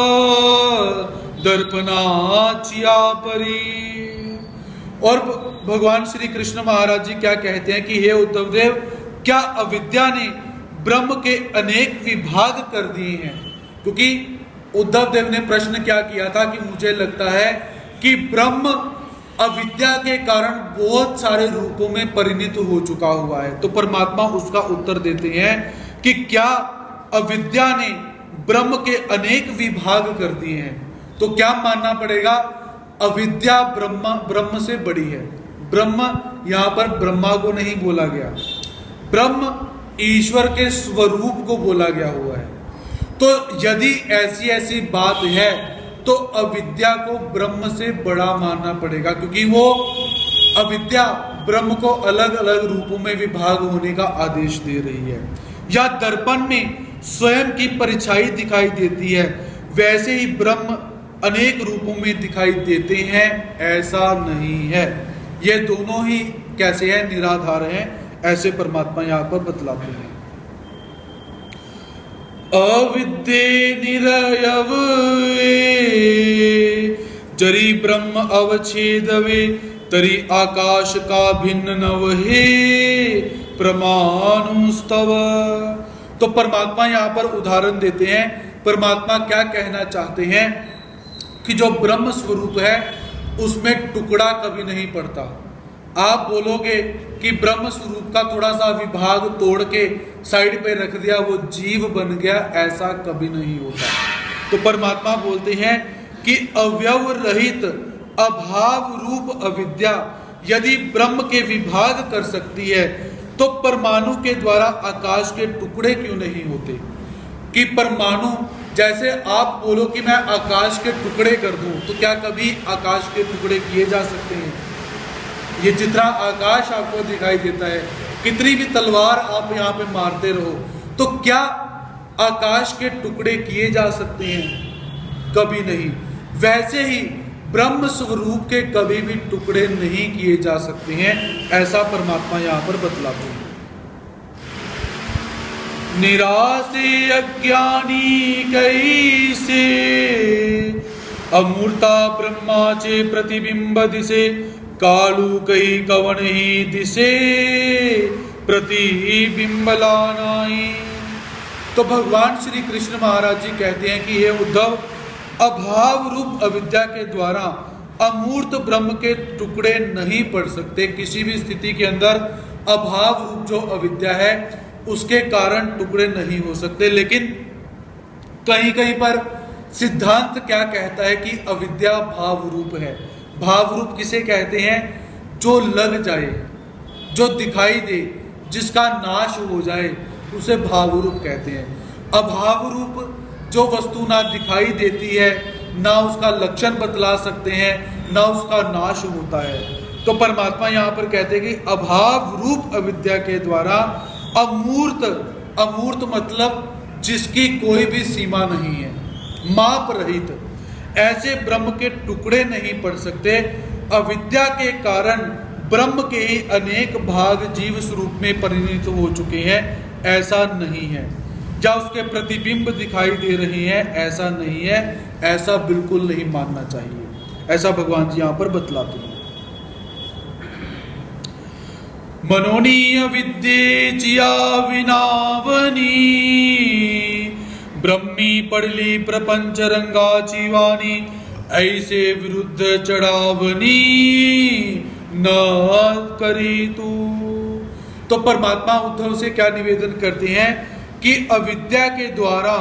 दर्पणाचिया परी। और भगवान श्री कृष्ण महाराज जी क्या कहते हैं कि हे उद्धव देव, क्या अविद्या ने ब्रह्म के अनेक विभाग कर दिए हैं? क्योंकि उद्धव देव ने प्रश्न क्या किया था कि मुझे लगता है कि ब्रह्म अविद्या के कारण बहुत सारे रूपों में परिणत हो चुका हुआ है। तो परमात्मा उसका उत्तर देते हैं कि क्या अविद्या ने ब्रह्म के अनेक विभाग कर दिए हैं? तो क्या मानना पड़ेगा? अविद्या ब्रह्म से बड़ी है। ब्रह्म यहां पर ब्रह्मा को नहीं बोला गया, ब्रह्म ईश्वर के स्वरूप को बोला गया हुआ है। तो यदि ऐसी बात है तो अविद्या को ब्रह्म से बड़ा मानना पड़ेगा, क्योंकि वो अविद्या ब्रह्म को अलग अलग रूपों में विभाग होने का आदेश दे रही है। या दर्पण में स्वयं की परछाई दिखाई देती है, वैसे ही ब्रह्म अनेक रूपों में दिखाई देते हैं, ऐसा नहीं है। ये दोनों ही कैसे हैं? निराधार हैं, ऐसे परमात्मा यहां पर बतलाते हैं। अविद्ये निरयव जरी ब्रह्म अवच्छेदवे तरी आकाश का भिन्न नवहे प्रमाणुस्तव। तो परमात्मा यहां पर उदाहरण देते हैं। परमात्मा क्या कहना चाहते हैं कि जो ब्रह्म स्वरूप है उसमें टुकड़ा कभी नहीं पड़ता। आप बोलोगे कि ब्रह्म स्वरूप का थोड़ा सा विभाग तोड़ के साइड पे रख दिया, वो जीव बन गया, ऐसा कभी नहीं होता। तो परमात्मा बोलते हैं कि अवयव रहित अभाव रूप अविद्या यदि ब्रह्म के विभाग कर सकती है, तो परमाणु के द्वारा आकाश के टुकड़े क्यों नहीं होते? कि परमाणु, जैसे आप बोलो कि मैं आकाश के टुकड़े कर दूं, तो क्या कभी आकाश के टुकड़े किए जा सकते हैं? ये जितना आकाश आपको दिखाई देता है, कितनी भी तलवार आप यहाँ पे मारते रहो, तो क्या आकाश के टुकड़े किए जा सकते हैं? कभी नहीं। वैसे ही ब्रह्म स्वरूप के कभी भी टुकड़े नहीं किए जा सकते हैं, ऐसा परमात्मा यहाँ पर बतलाते हैं। निरासे अज्ञानी कैसे अमूर्ता ब्रह्माचे प्रतिबिंब दिसे कालू कही कवन ही दिसे प्रतिबिंब लानाई। तो भगवान श्री कृष्ण महाराज जी कहते हैं कि हे उद्धव, अभाव रूप अविद्या के द्वारा अमूर्त ब्रह्म के टुकड़े नहीं पड़ सकते। किसी भी स्थिति के अंदर अभाव रूप जो अविद्या है उसके कारण टुकड़े नहीं हो सकते। लेकिन कहीं कहीं पर सिद्धांत क्या कहता है कि अविद्या भाव रूप है। भाव रूप किसे कहते हैं? जो लग जाए, जो दिखाई दे, जिसका नाश हो जाए, उसे भाव रूप कहते हैं। अभाव रूप जो वस्तु ना दिखाई देती है, ना उसका लक्षण बतला सकते हैं, ना उसका नाश होता है। तो परमात्मा यहाँ पर कहते हैं कि अभाव रूप अविद्या के द्वारा अमूर्त, अमूर्त मतलब जिसकी कोई भी सीमा नहीं है, माप रहित, ऐसे ब्रह्म के टुकड़े नहीं पड़ सकते। अविद्या के कारण ब्रह्म के ही अनेक भाग जीव स्वरूप में परिणत हो चुके हैं, ऐसा नहीं है। या उसके प्रतिबिंब दिखाई दे रहे हैं, ऐसा नहीं है। ऐसा बिल्कुल नहीं मानना चाहिए, ऐसा भगवान जी यहां पर बतलाते हैं। मनोनीय विद्ये जिया विनावनी ब्रह्मी पड़ली प्रपंच रंगा जीवानी ऐसे विरुद्ध चढ़ावनी न करी तू। तो परमात्मा उद्धव से क्या निवेदन करते हैं कि अविद्या के द्वारा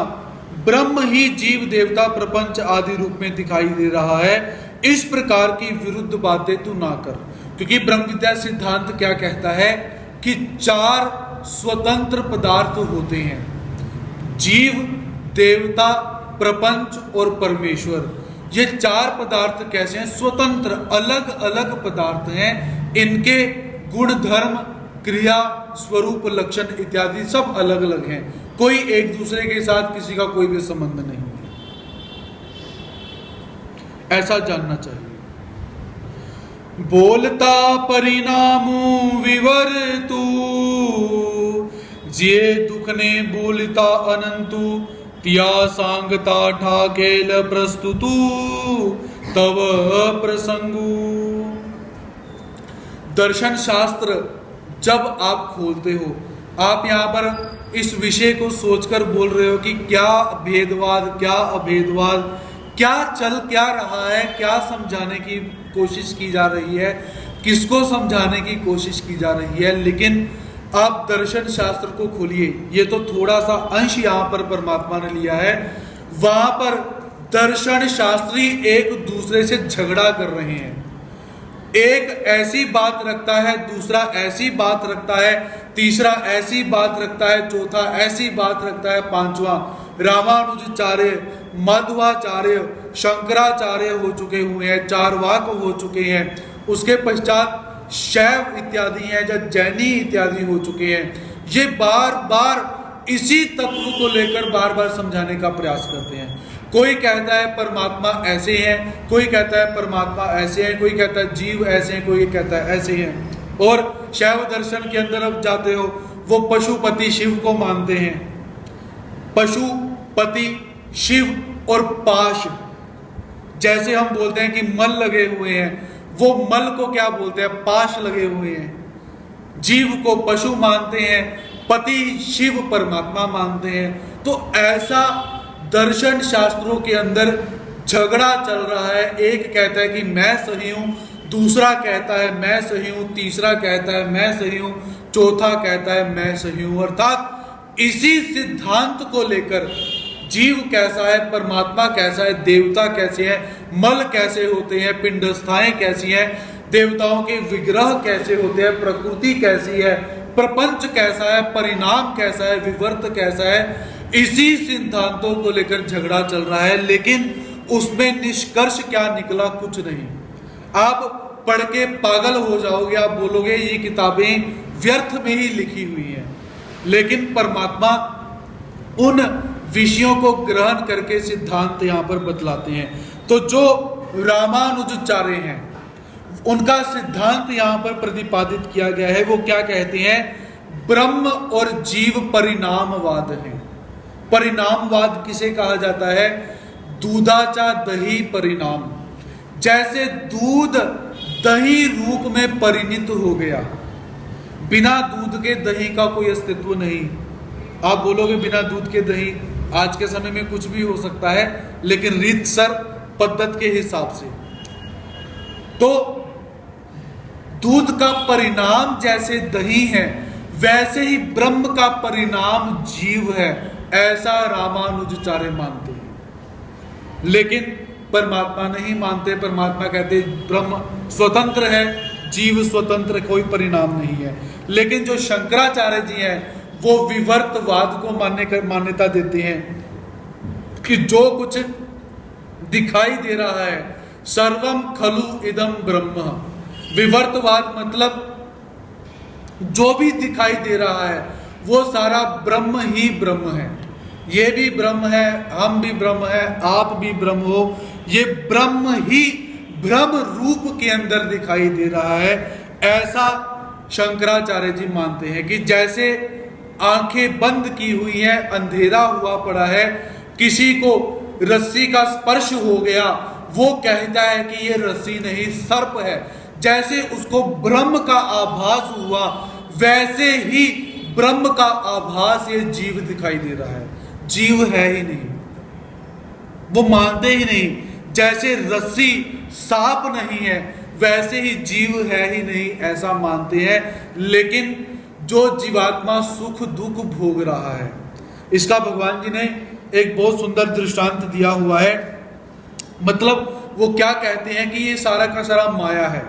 ब्रह्म ही जीव देवता प्रपंच आदि रूप में दिखाई दे रहा है, इस प्रकार की विरुद्ध बातें तू ना कर। क्योंकि ब्रह्म विद्या सिद्धांत क्या कहता है कि 4 स्वतंत्र पदार्थ होते हैं, जीव, देवता, प्रपंच और परमेश्वर, ये चार पदार्थ कैसे हैं? स्वतंत्र अलग अलग पदार्थ हैं। इनके गुण धर्म क्रिया स्वरूप लक्षण इत्यादि सब अलग अलग हैं। कोई एक दूसरे के साथ किसी का कोई भी संबंध नहीं है, ऐसा जानना चाहिए। बोलता परिणामु विवर्तु, जे दुख ने बोलता अनंतु, तिया सांगता ठाकेल प्रस्तुतु तव प्रसंगु। दर्शन शास्त्र जब आप खोलते हो, आप यहाँ पर इस विषय को सोचकर बोल रहे हो कि क्या भेदवाद, क्या अभेदवाद, क्या चल क्या रहा है, क्या समझाने की कोशिश की जा रही है, किसको समझाने की कोशिश की जा रही है। लेकिन आप दर्शन शास्त्र को खोलिए, ये तो थोड़ा सा अंश यहाँ पर परमात्मा ने लिया है, वहां पर दर्शन शास्त्री एक दूसरे से झगड़ा कर रहे हैं। एक ऐसी बात रखता है, दूसरा ऐसी बात रखता है, तीसरा ऐसी बात रखता है, चौथा ऐसी बात रखता है, पांचवा रामानुजाचार्य, मध्वाचार्य, शंकराचार्य हो चुके हुए हैं, चारवाक हो चुके हैं, उसके पश्चात शैव इत्यादि हैं, जब जैनी इत्यादि हो चुके हैं। ये बार बार इसी तत्व को लेकर बार बार समझाने का प्रयास करते हैं। कोई कहता है परमात्मा ऐसे हैं, कोई कहता है परमात्मा ऐसे हैं, कोई कहता है जीव ऐसे हैं, कोई कहता है ऐसे हैं। और शैव दर्शन के अंदर अब जाते हो, वो पशुपति शिव को मानते हैं। पशुपति शिव और पाश, जैसे हम बोलते हैं कि मल लगे हुए हैं, वो मल को क्या बोलते हैं? पाश लगे हुए हैं। जीव को पशु मानते हैं, पति शिव परमात्मा मानते हैं। तो ऐसा दर्शन शास्त्रों के अंदर झगड़ा चल रहा है। एक कहता है कि मैं सही हूं, दूसरा कहता है मैं सही हूं, तीसरा कहता है मैं सही हूं, चौथा कहता है मैं सही हूं। अर्थात इसी सिद्धांत को लेकर जीव कैसा है, परमात्मा कैसा है, देवता कैसे हैं, मल कैसे होते हैं, पिंडस्थाएं कैसी हैं, देवताओं के विग्रह कैसे होते हैं, प्रकृति कैसी है, प्रपंच कैसा है, परिणाम कैसा है, विवर्त कैसा है, इसी सिद्धांतों को लेकर झगड़ा चल रहा है। लेकिन उसमें निष्कर्ष क्या निकला? कुछ नहीं। आप पढ़ के पागल हो जाओगे, आप बोलोगे ये किताबें व्यर्थ में ही लिखी हुई हैं। लेकिन परमात्मा उन विषयों को ग्रहण करके सिद्धांत यहां पर बतलाते हैं। तो जो रामानुजाचार्य हैं, उनका सिद्धांत यहां पर प्रतिपादित किया गया है। वो क्या कहते हैं? ब्रह्म और जीव परिणामवाद है। परिणामवाद किसे कहा जाता है? दूधाचा दही परिणाम। जैसे दूध दही रूप में परिणित हो गया, बिना दूध के दही का कोई अस्तित्व नहीं। आप बोलोगे बिना दूध के दही, आज के समय में कुछ भी हो सकता है, लेकिन रीतसर पद्धति के हिसाब से तो दूध का परिणाम जैसे दही है, वैसे ही ब्रह्म का परिणाम जीव है, ऐसा रामानुजाचार्य मानते हैं। लेकिन परमात्मा नहीं मानते। परमात्मा कहते ब्रह्म स्वतंत्र है, जीव स्वतंत्र, कोई परिणाम नहीं है। लेकिन जो शंकराचार्य जी हैं, वो विवर्तवाद को मान्यता देते हैं कि जो कुछ दिखाई दे रहा है सर्वम खलु इदम ब्रह्म। विवर्तवाद मतलब जो भी दिखाई दे रहा है वो सारा ब्रह्म ही ब्रह्म है। ये भी ब्रह्म है, हम भी ब्रह्म है, आप भी ब्रह्म हो। ये ब्रह्म ही ब्रह्म रूप के अंदर दिखाई दे रहा है, ऐसा शंकराचार्य जी मानते हैं। कि जैसे आंखें बंद की हुई हैं, अंधेरा हुआ पड़ा है, किसी को रस्सी का स्पर्श हो गया, वो कहता है कि ये रस्सी नहीं सर्प है। जैसे उसको ब्रह्म का आभास हुआ, वैसे ही ब्रह्म का आभास ये जीव दिखाई दे रहा है। जीव है ही नहीं, वो मानते ही नहीं। जैसे रस्सी सांप नहीं है, वैसे ही जीव है ही नहीं, ऐसा मानते हैं। लेकिन जो जीवात्मा सुख दुख भोग रहा है, इसका भगवान जी ने एक बहुत सुंदर दृष्टांत दिया हुआ है। मतलब वो क्या कहते हैं कि ये सारा का सारा माया है,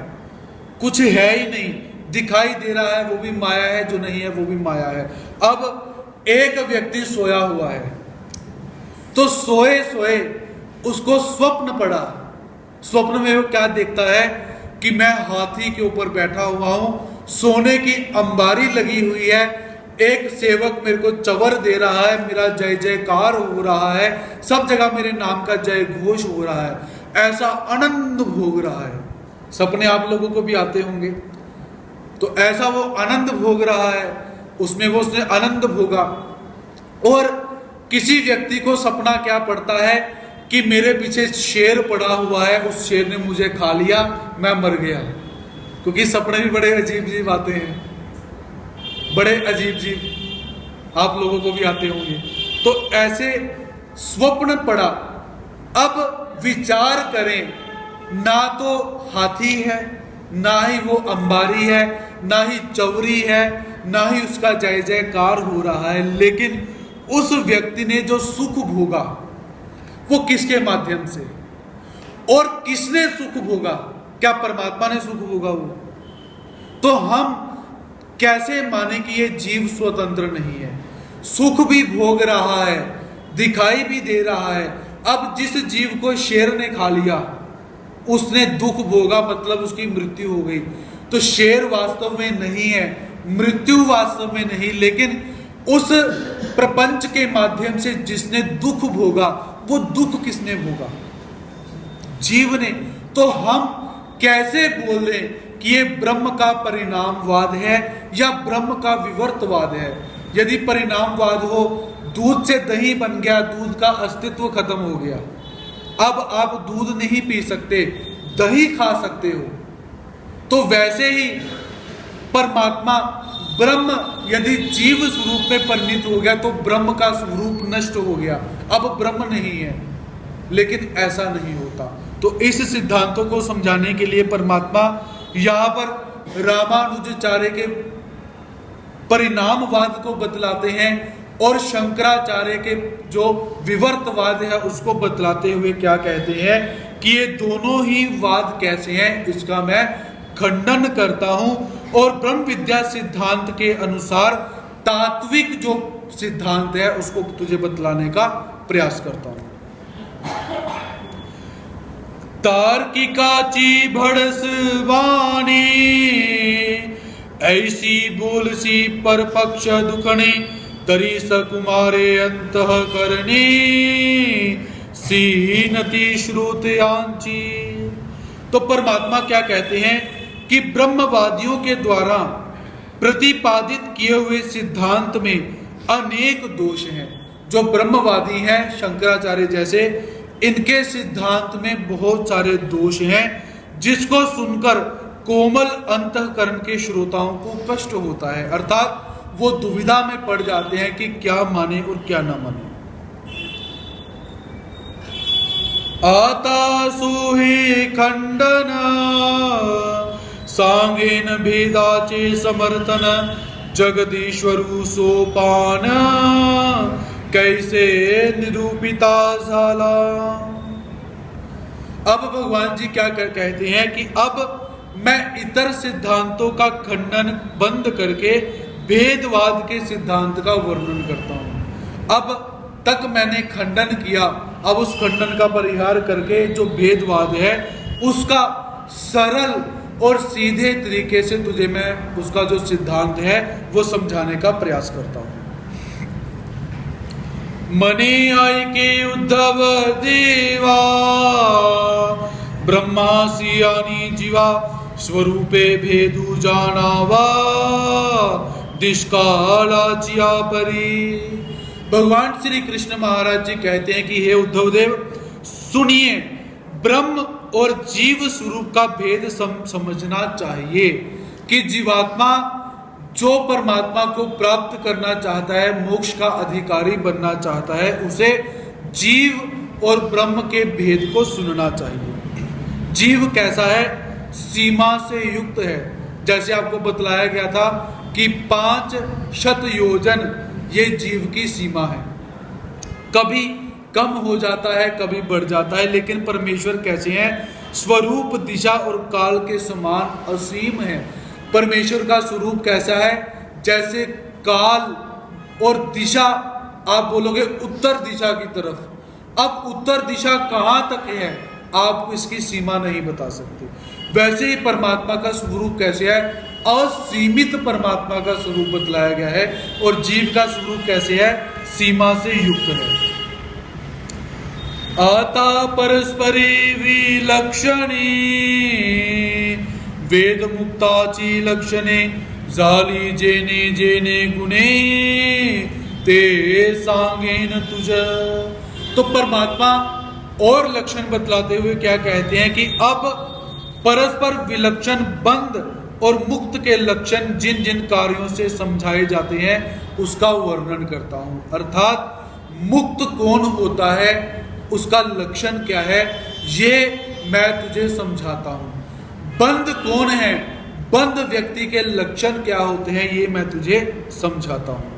कुछ है ही नहीं, दिखाई दे रहा है वो भी माया है, जो नहीं है वो भी माया है। अब एक व्यक्ति सोया हुआ है, तो सोए सोए उसको स्वप्न पड़ा। स्वप्न में वो क्या देखता है कि मैं हाथी के ऊपर बैठा हुआ हूं, सोने की अंबारी लगी हुई है, एक सेवक मेरे को चवर दे रहा है, मेरा जय जयकार हो रहा है, सब जगह मेरे नाम का जय घोष हो रहा है, ऐसा आनंद भोग रहा है। सपने आप लोगों को भी आते होंगे, तो ऐसा वो आनंद भोग रहा है, उसमें वो उसने आनंद भोगा। और किसी व्यक्ति को सपना क्या पड़ता है कि मेरे पीछे शेर पड़ा हुआ है, उस शेर ने मुझे खा लिया, मैं मर गया। क्योंकि सपने भी बड़े अजीब अजीब आते हैं, बड़े अजीब अजीब आप लोगों को भी आते होंगे। तो ऐसे स्वप्न पड़ा। अब विचार करें, ना तो हाथी है, ना ही वो अंबारी है, ना ही चौरी है, ना ही उसका जय जयकार हो रहा है, लेकिन उस व्यक्ति ने जो सुख भोगा वो किसके माध्यम से, और किसने सुख भोगा? क्या परमात्मा ने सुख भोगा? वो तो हम कैसे माने कि ये जीव स्वतंत्र नहीं है? सुख भी भोग रहा है, दिखाई भी दे रहा है। अब जिस जीव को शेर ने खा लिया उसने दुख भोगा, मतलब उसकी मृत्यु हो गई। तो शेर वास्तव में नहीं है, मृत्यु वास्तव में नहीं, लेकिन उस प्रपंच के माध्यम से जिसने दुख भोगा, वो दुख किसने भोगा? जीव ने। तो हम कैसे बोल दें कि ये ब्रह्म का परिणामवाद है या ब्रह्म का विवर्तवाद है? यदि परिणामवाद हो, दूध से दही बन गया, दूध का अस्तित्व खत्म हो गया, अब आप दूध नहीं पी सकते, दही खा सकते हो। तो वैसे ही परमात्मा ब्रह्म यदि जीव स्वरूप में परिणित हो गया तो ब्रह्म का स्वरूप नष्ट हो गया, अब ब्रह्म नहीं है। लेकिन ऐसा नहीं होता। तो इस सिद्धांतों को समझाने के लिए परमात्मा यहां पर रामानुजाचार्य के परिणामवाद को बतलाते हैं और शंकराचार्य के जो विवर्तवाद है उसको बतलाते हुए क्या कहते हैं कि ये दोनों ही वाद कैसे हैं, इसका मैं खंडन करता हूं और ब्रह्म विद्या सिद्धांत के अनुसार तात्विक जो सिद्धांत है उसको तुझे बतलाने का प्रयास करता हूं। तार्किकाची भड़स वाणी ऐसी बोलसी पर पक्ष दुखणे तरी सकुमारे अंतः करणी सीनति श्रुतयांची। तो परमात्मा क्या कहते हैं कि ब्रह्मवादियों के द्वारा प्रतिपादित किए हुए सिद्धांत में अनेक दोष हैं। जो ब्रह्मवादी हैं शंकराचार्य जैसे, इनके सिद्धांत में बहुत सारे दोष हैं जिसको सुनकर कोमल अंतःकरण के श्रोताओं को कष्ट होता है, अर्थात वो दुविधा में पड़ जाते हैं कि क्या माने और क्या ना माने। आता सुहि खंडन सांगेन भेदाचे समर्थन जगदीश्वरु सोपान कैसे निरूपिता झाला। अब भगवान जी क्या कहते हैं कि अब मैं इतर सिद्धांतों का खंडन बंद करके भेदवाद के सिद्धांत का वर्णन करता हूं। अब तक मैंने खंडन किया, अब उस खंडन का परिहार करके जो भेदवाद है उसका सरल और सीधे तरीके से तुझे मैं उसका जो सिद्धांत है वो समझाने का प्रयास करता हूं। मने आय के उद्धव देवा ब्रह्मा सियानी जीवा स्वरूपे भेदु जानावा दिशकालाचिया परी। भगवान श्री कृष्ण महाराज जी कहते हैं कि हे उद्धव देव सुनिए, ब्रह्म और जीव स्वरूप का भेद समझना चाहिए कि जीवात्मा जो परमात्मा को प्राप्त करना चाहता है, मोक्ष का अधिकारी बनना चाहता है, उसे जीव और ब्रह्म के भेद को सुनना चाहिए। जीव कैसा है? सीमा से युक्त है। जैसे आपको बतलाया गया था कि 500 योजन ये जीव की सीमा है, कभी कम हो जाता है कभी बढ़ जाता है, लेकिन परमेश्वर कैसे हैं? स्वरूप दिशा और काल के समान असीम है। परमेश्वर का स्वरूप कैसा है? जैसे काल और दिशा, आप बोलोगे उत्तर दिशा की तरफ, अब उत्तर दिशा कहां तक है आप इसकी सीमा नहीं बता सकते। वैसे ही परमात्मा का स्वरूप कैसे है, असीमित परमात्मा का स्वरूप बतलाया गया है, और जीव का स्वरूप कैसे है, सीमा से युक्त है। आता परस्परी विलक्षणी वेद मुक्ताची लक्षणे झाली जेने जेने गुणे ते सांगेन तुझ। तो परमात्मा और लक्षण बतलाते हुए क्या कहते हैं कि अब परस्पर विलक्षण बंध और मुक्त के लक्षण जिन जिन कार्यों से समझाए जाते हैं उसका वर्णन करता हूं। अर्थात मुक्त कौन होता है, उसका लक्षण क्या है, ये मैं तुझे समझाता हूं। बंध कौन है, बंध व्यक्ति के लक्षण क्या होते हैं, ये मैं तुझे समझाता हूं।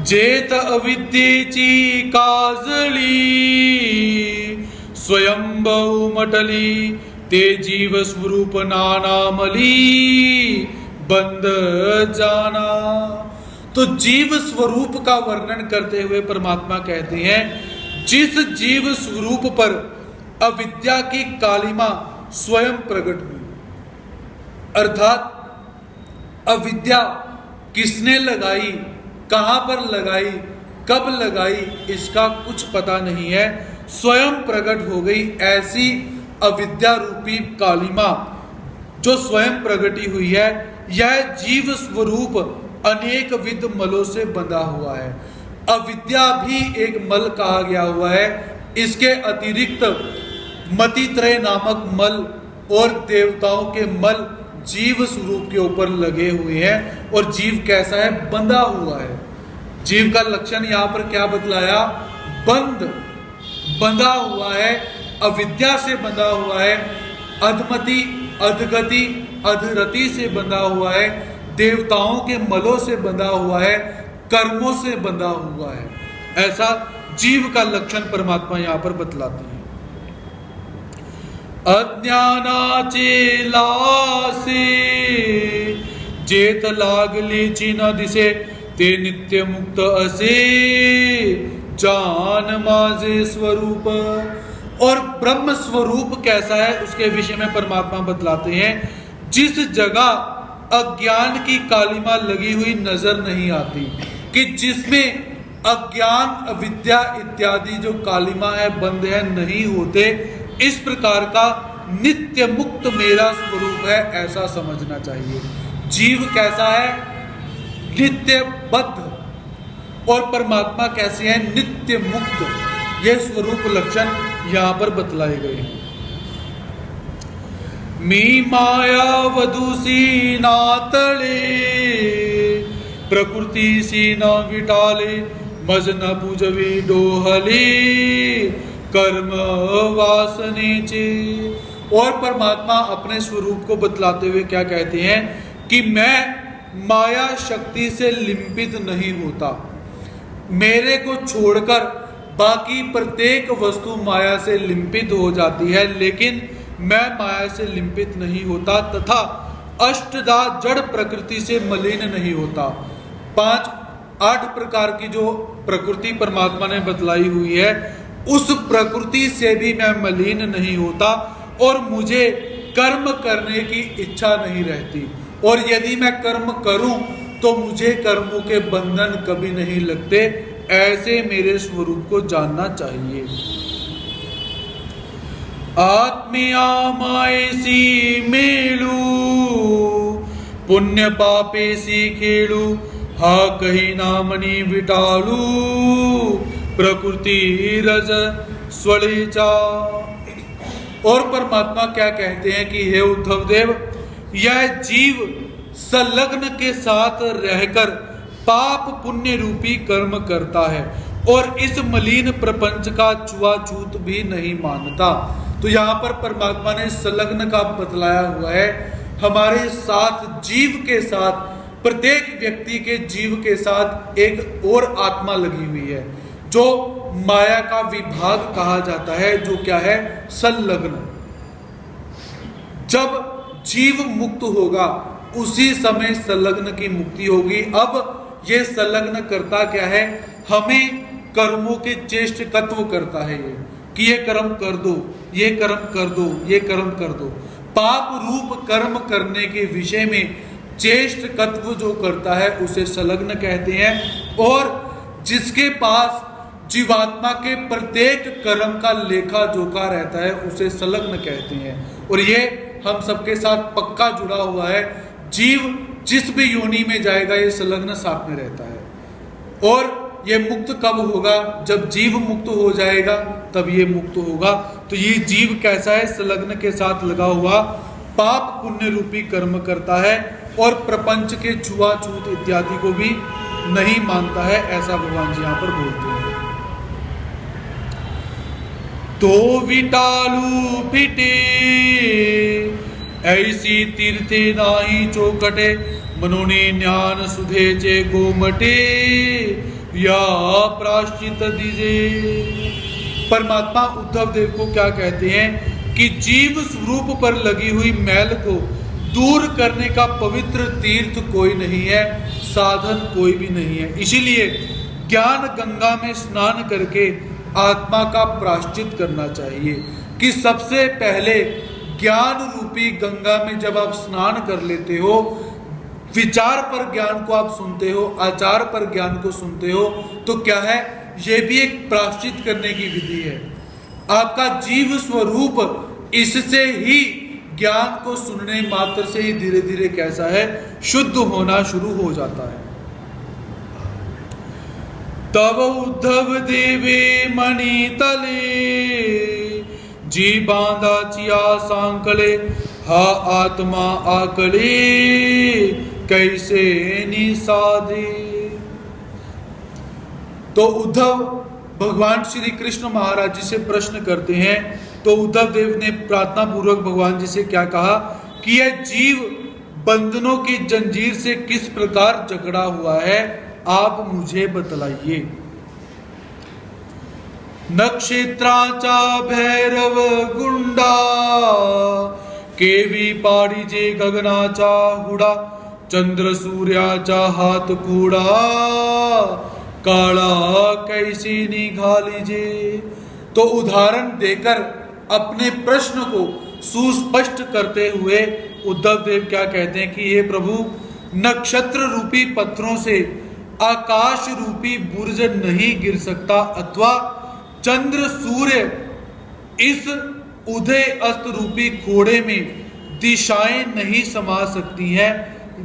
जेत अविद्येची काजळी स्वयंभू मटली ते जीव स्वरूप नानामली बंद जाना। तो जीव स्वरूप का वर्णन करते हुए परमात्मा कहते हैं, जिस जीव स्वरूप पर अविद्या की कालिमा स्वयं प्रकट हुई, अर्थात अविद्या किसने लगाई, कहां पर लगाई, कब लगाई, इसका कुछ पता नहीं है, स्वयं प्रकट हो गई। ऐसी अविद्या रूपी कालिमा जो स्वयं प्रकटी हुई है, यह जीव स्वरूप अनेक विध मलों से बंधा हुआ है। अविद्या भी एक मल कहा गया हुआ है। इसके अतिरिक्त मतित्रय नामक मल और देवताओं के मल जीव स्वरूप के ऊपर लगे हुए हैं, और जीव कैसा है, बंधा हुआ है। जीव का लक्षण यहां पर क्या बतलाया, बंध, बंधा हुआ है, अविद्या से बंधा हुआ है, अधमति, अधगति, अधरति से बंधा हुआ है, देवताओं के मलों से बंधा हुआ है, कर्मों से बंधा हुआ है। ऐसा जीव का लक्षण परमात्मा यहां पर बतलाते हैं। अज्ञानाचे लासे जेत लागली चिन्ह दिसे ते नित्य मुक्त असे जान माझे स्वरूप। और ब्रह्म स्वरूप कैसा है उसके विषय में परमात्मा बतलाते हैं, जिस जगह अज्ञान की कालिमा लगी हुई नजर नहीं आती, कि जिसमें अज्ञान, अविद्या इत्यादि जो कालिमा है, बंध है, नहीं होते, इस प्रकार का नित्य मुक्त मेरा स्वरूप है, ऐसा समझना चाहिए। जीव कैसा है, नित्य बद्ध, और परमात्मा कैसे है, नित्य मुक्त। ये स्वरूप लक्षण यहां पर बतलाए गए हैं। मी माया वधूसी नातळे प्रकृति सी न विटाले मज न पूजवी डोहले कर्म वासनेचे। और परमात्मा अपने स्वरूप को बतलाते हुए क्या कहते हैं कि मैं माया शक्ति से लिंपित नहीं होता, मेरे को छोड़कर बाकी प्रत्येक वस्तु माया से लिंपित हो जाती है, लेकिन मैं माया से लिंपित नहीं होता, तथा अष्टधा जड़ प्रकृति से मलिन नहीं होता। 5-8 प्रकार की जो प्रकृति परमात्मा ने बतलाई हुई है, उस प्रकृति से भी मैं मलिन नहीं होता, और मुझे कर्म करने की इच्छा नहीं रहती, और यदि मैं कर्म करूं तो मुझे कर्मों के बंधन कभी नहीं लगते। ऐसे मेरे स्वरूप को जानना चाहिए। आत्मिया मायसी मेलू पुण्य पापेसी खेलू हा कही नामनी विटालू प्रकृति रज स्वलिचा। और परमात्मा क्या कहते हैं कि हे उद्धव देव, यह जीव संलग्न के साथ रहकर पाप पुण्य रूपी कर्म करता है, और इस मलिन प्रपंच का छुआछूत भी नहीं मानता। तो यहाँ पर परमात्मा ने संलग्न का बतलाया हुआ है। हमारे साथ, जीव के साथ, प्रत्येक व्यक्ति के जीव के साथ एक और आत्मा लगी हुई है, जो माया का विभाग कहा जाता है, जो क्या है, संलग्न। जब जीव मुक्त होगा उसी समय संलग्न की मुक्ति होगी। अब ये संलग्न करता क्या है, हमें कर्मों के चेष्टकत्व करता है ये, कि ये कर्म कर दो, ये कर्म कर दो, ये कर्म कर दो। पाप रूप कर्म करने के विषय में चेष्टकत्व जो करता है उसे संलग्न कहते हैं, और जिसके पास जीवात्मा के प्रत्येक कर्म का लेखा जोखा रहता है उसे संलग्न कहते हैं। और ये हम सबके साथ पक्का जुड़ा हुआ है। जीव जिस भी योनि में जाएगा ये संलग्न साथ में रहता है। और ये मुक्त कब होगा? जब जीव मुक्त हो जाएगा तब ये मुक्त होगा। तो ये जीव कैसा है? संलग्न के साथ लगा हुआ पाप पुण्य रूपी कर्म करता है और प्रपंच के छुआछूत इत्यादि को भी नहीं मानता है, ऐसा भगवान जी यहाँ पर बोलते हैं। तो विटालू पिटे ऐसी तीर्थे नाही चौकटे, मनोने ज्ञान सुधे चे गोमटे या प्राश्चित दीजे। परमात्मा उद्धव देव को क्या कहते हैं कि जीव स्वरूप पर लगी हुई मैल को दूर करने का पवित्र तीर्थ कोई नहीं है, साधन कोई भी नहीं है। इसीलिए ज्ञान गंगा में स्नान करके आत्मा का प्रायश्चित करना चाहिए। कि सबसे पहले ज्ञान रूपी गंगा में जब आप स्नान कर लेते हो, विचार पर ज्ञान को आप सुनते हो, आचार पर ज्ञान को सुनते हो, तो क्या है? ये भी एक प्रायश्चित करने की विधि है। आपका जीव स्वरूप इससे ही ज्ञान को सुनने मात्र से ही धीरे धीरे कैसा है? शुद्ध होना शुरू हो जाता है। तब उद्धव देवे मणि तले, जी बांधा चिया सांकले, हा आत्मा आकले कैसे निसादे। तो उद्धव भगवान श्री कृष्ण महाराज जी से प्रश्न करते हैं। तो उद्धव देव ने प्रार्थना पूर्वक भगवान जी से क्या कहा कि यह जीव बंधनों की जंजीर से किस प्रकार जकड़ा हुआ है, आप मुझे बतलाइए। नक्षत्राचा भैरव गुंडा, केवी पाडीजे गगनाचा हुडा, चंद्र सूर्याचा हात कुडा, काळा कैसी निघालीजे। तो उदाहरण देकर अपने प्रश्न को सुस्पष्ट करते हुए उद्धव देव क्या कहते हैं कि हे प्रभु, नक्षत्र रूपी पत्थरों से आकाश रूपी बुर्ज नहीं गिर सकता, अथवा चंद्र सूर्य इस उदय अस्त रूपी घोड़े में दिशाएं नहीं समा सकती हैं,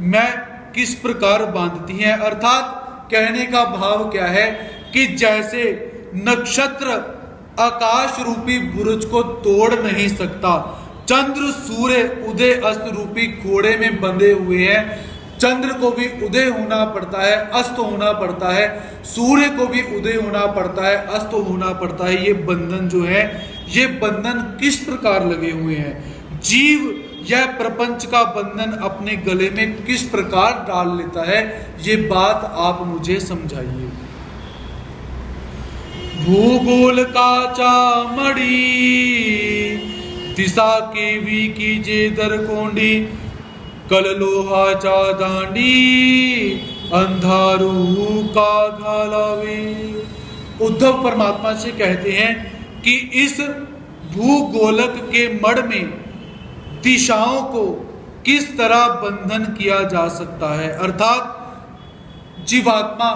मैं किस प्रकार बांधती हैं। अर्थात कहने का भाव क्या है कि जैसे नक्षत्र आकाश रूपी बुर्ज को तोड़ नहीं सकता, चंद्र सूर्य उदय अस्त रूपी घोड़े में बंधे हुए हैं। चंद्र को भी उदय होना पड़ता है, अस्त होना पड़ता है, सूर्य को भी उदय होना पड़ता है, अस्त होना पड़ता है। ये बंधन जो है, ये बंधन किस प्रकार लगे हुए हैं? जीव यह प्रपंच का बंधन अपने गले में किस प्रकार डाल लेता है, ये बात आप मुझे समझाइए। भूगोल का चामड़ी, दिशा केवी की जे दरकोंडी, कल लोहाचा दांडी, अंधारू का घालावे। उद्धव परमात्मा से कहते हैं कि इस भूगोलक के मड़ में दिशाओं को किस तरह बंधन किया जा सकता है। अर्थात जीवात्मा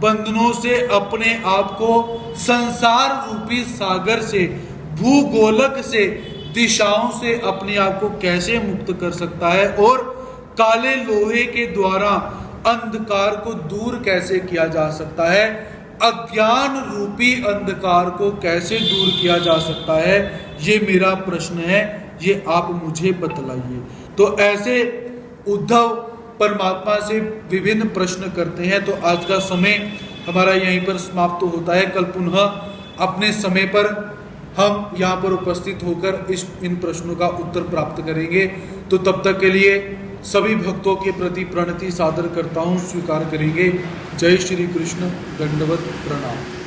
बंधनों से अपने आप को संसार रूपी सागर से, भूगोलक से, दिशाओं से अपने आप को कैसे मुक्त कर सकता है, और काले लोहे के द्वारा अंधकार को दूर कैसे किया जा सकता है, अज्ञान रूपी अंधकार को कैसे दूर किया जा सकता है, ये मेरा प्रश्न है, ये आप मुझे बतलाइए। तो ऐसे उद्धव परमात्मा से विभिन्न प्रश्न करते हैं। तो आज का समय हमारा यहीं पर समाप्त होता है। कल पुनः अपने समय पर हम यहाँ पर उपस्थित होकर इन प्रश्नों का उत्तर प्राप्त करेंगे। तो तब तक के लिए सभी भक्तों के प्रति प्रणति सादर करता हूँ, स्वीकार करेंगे। जय श्री कृष्ण, दंडवत प्रणाम।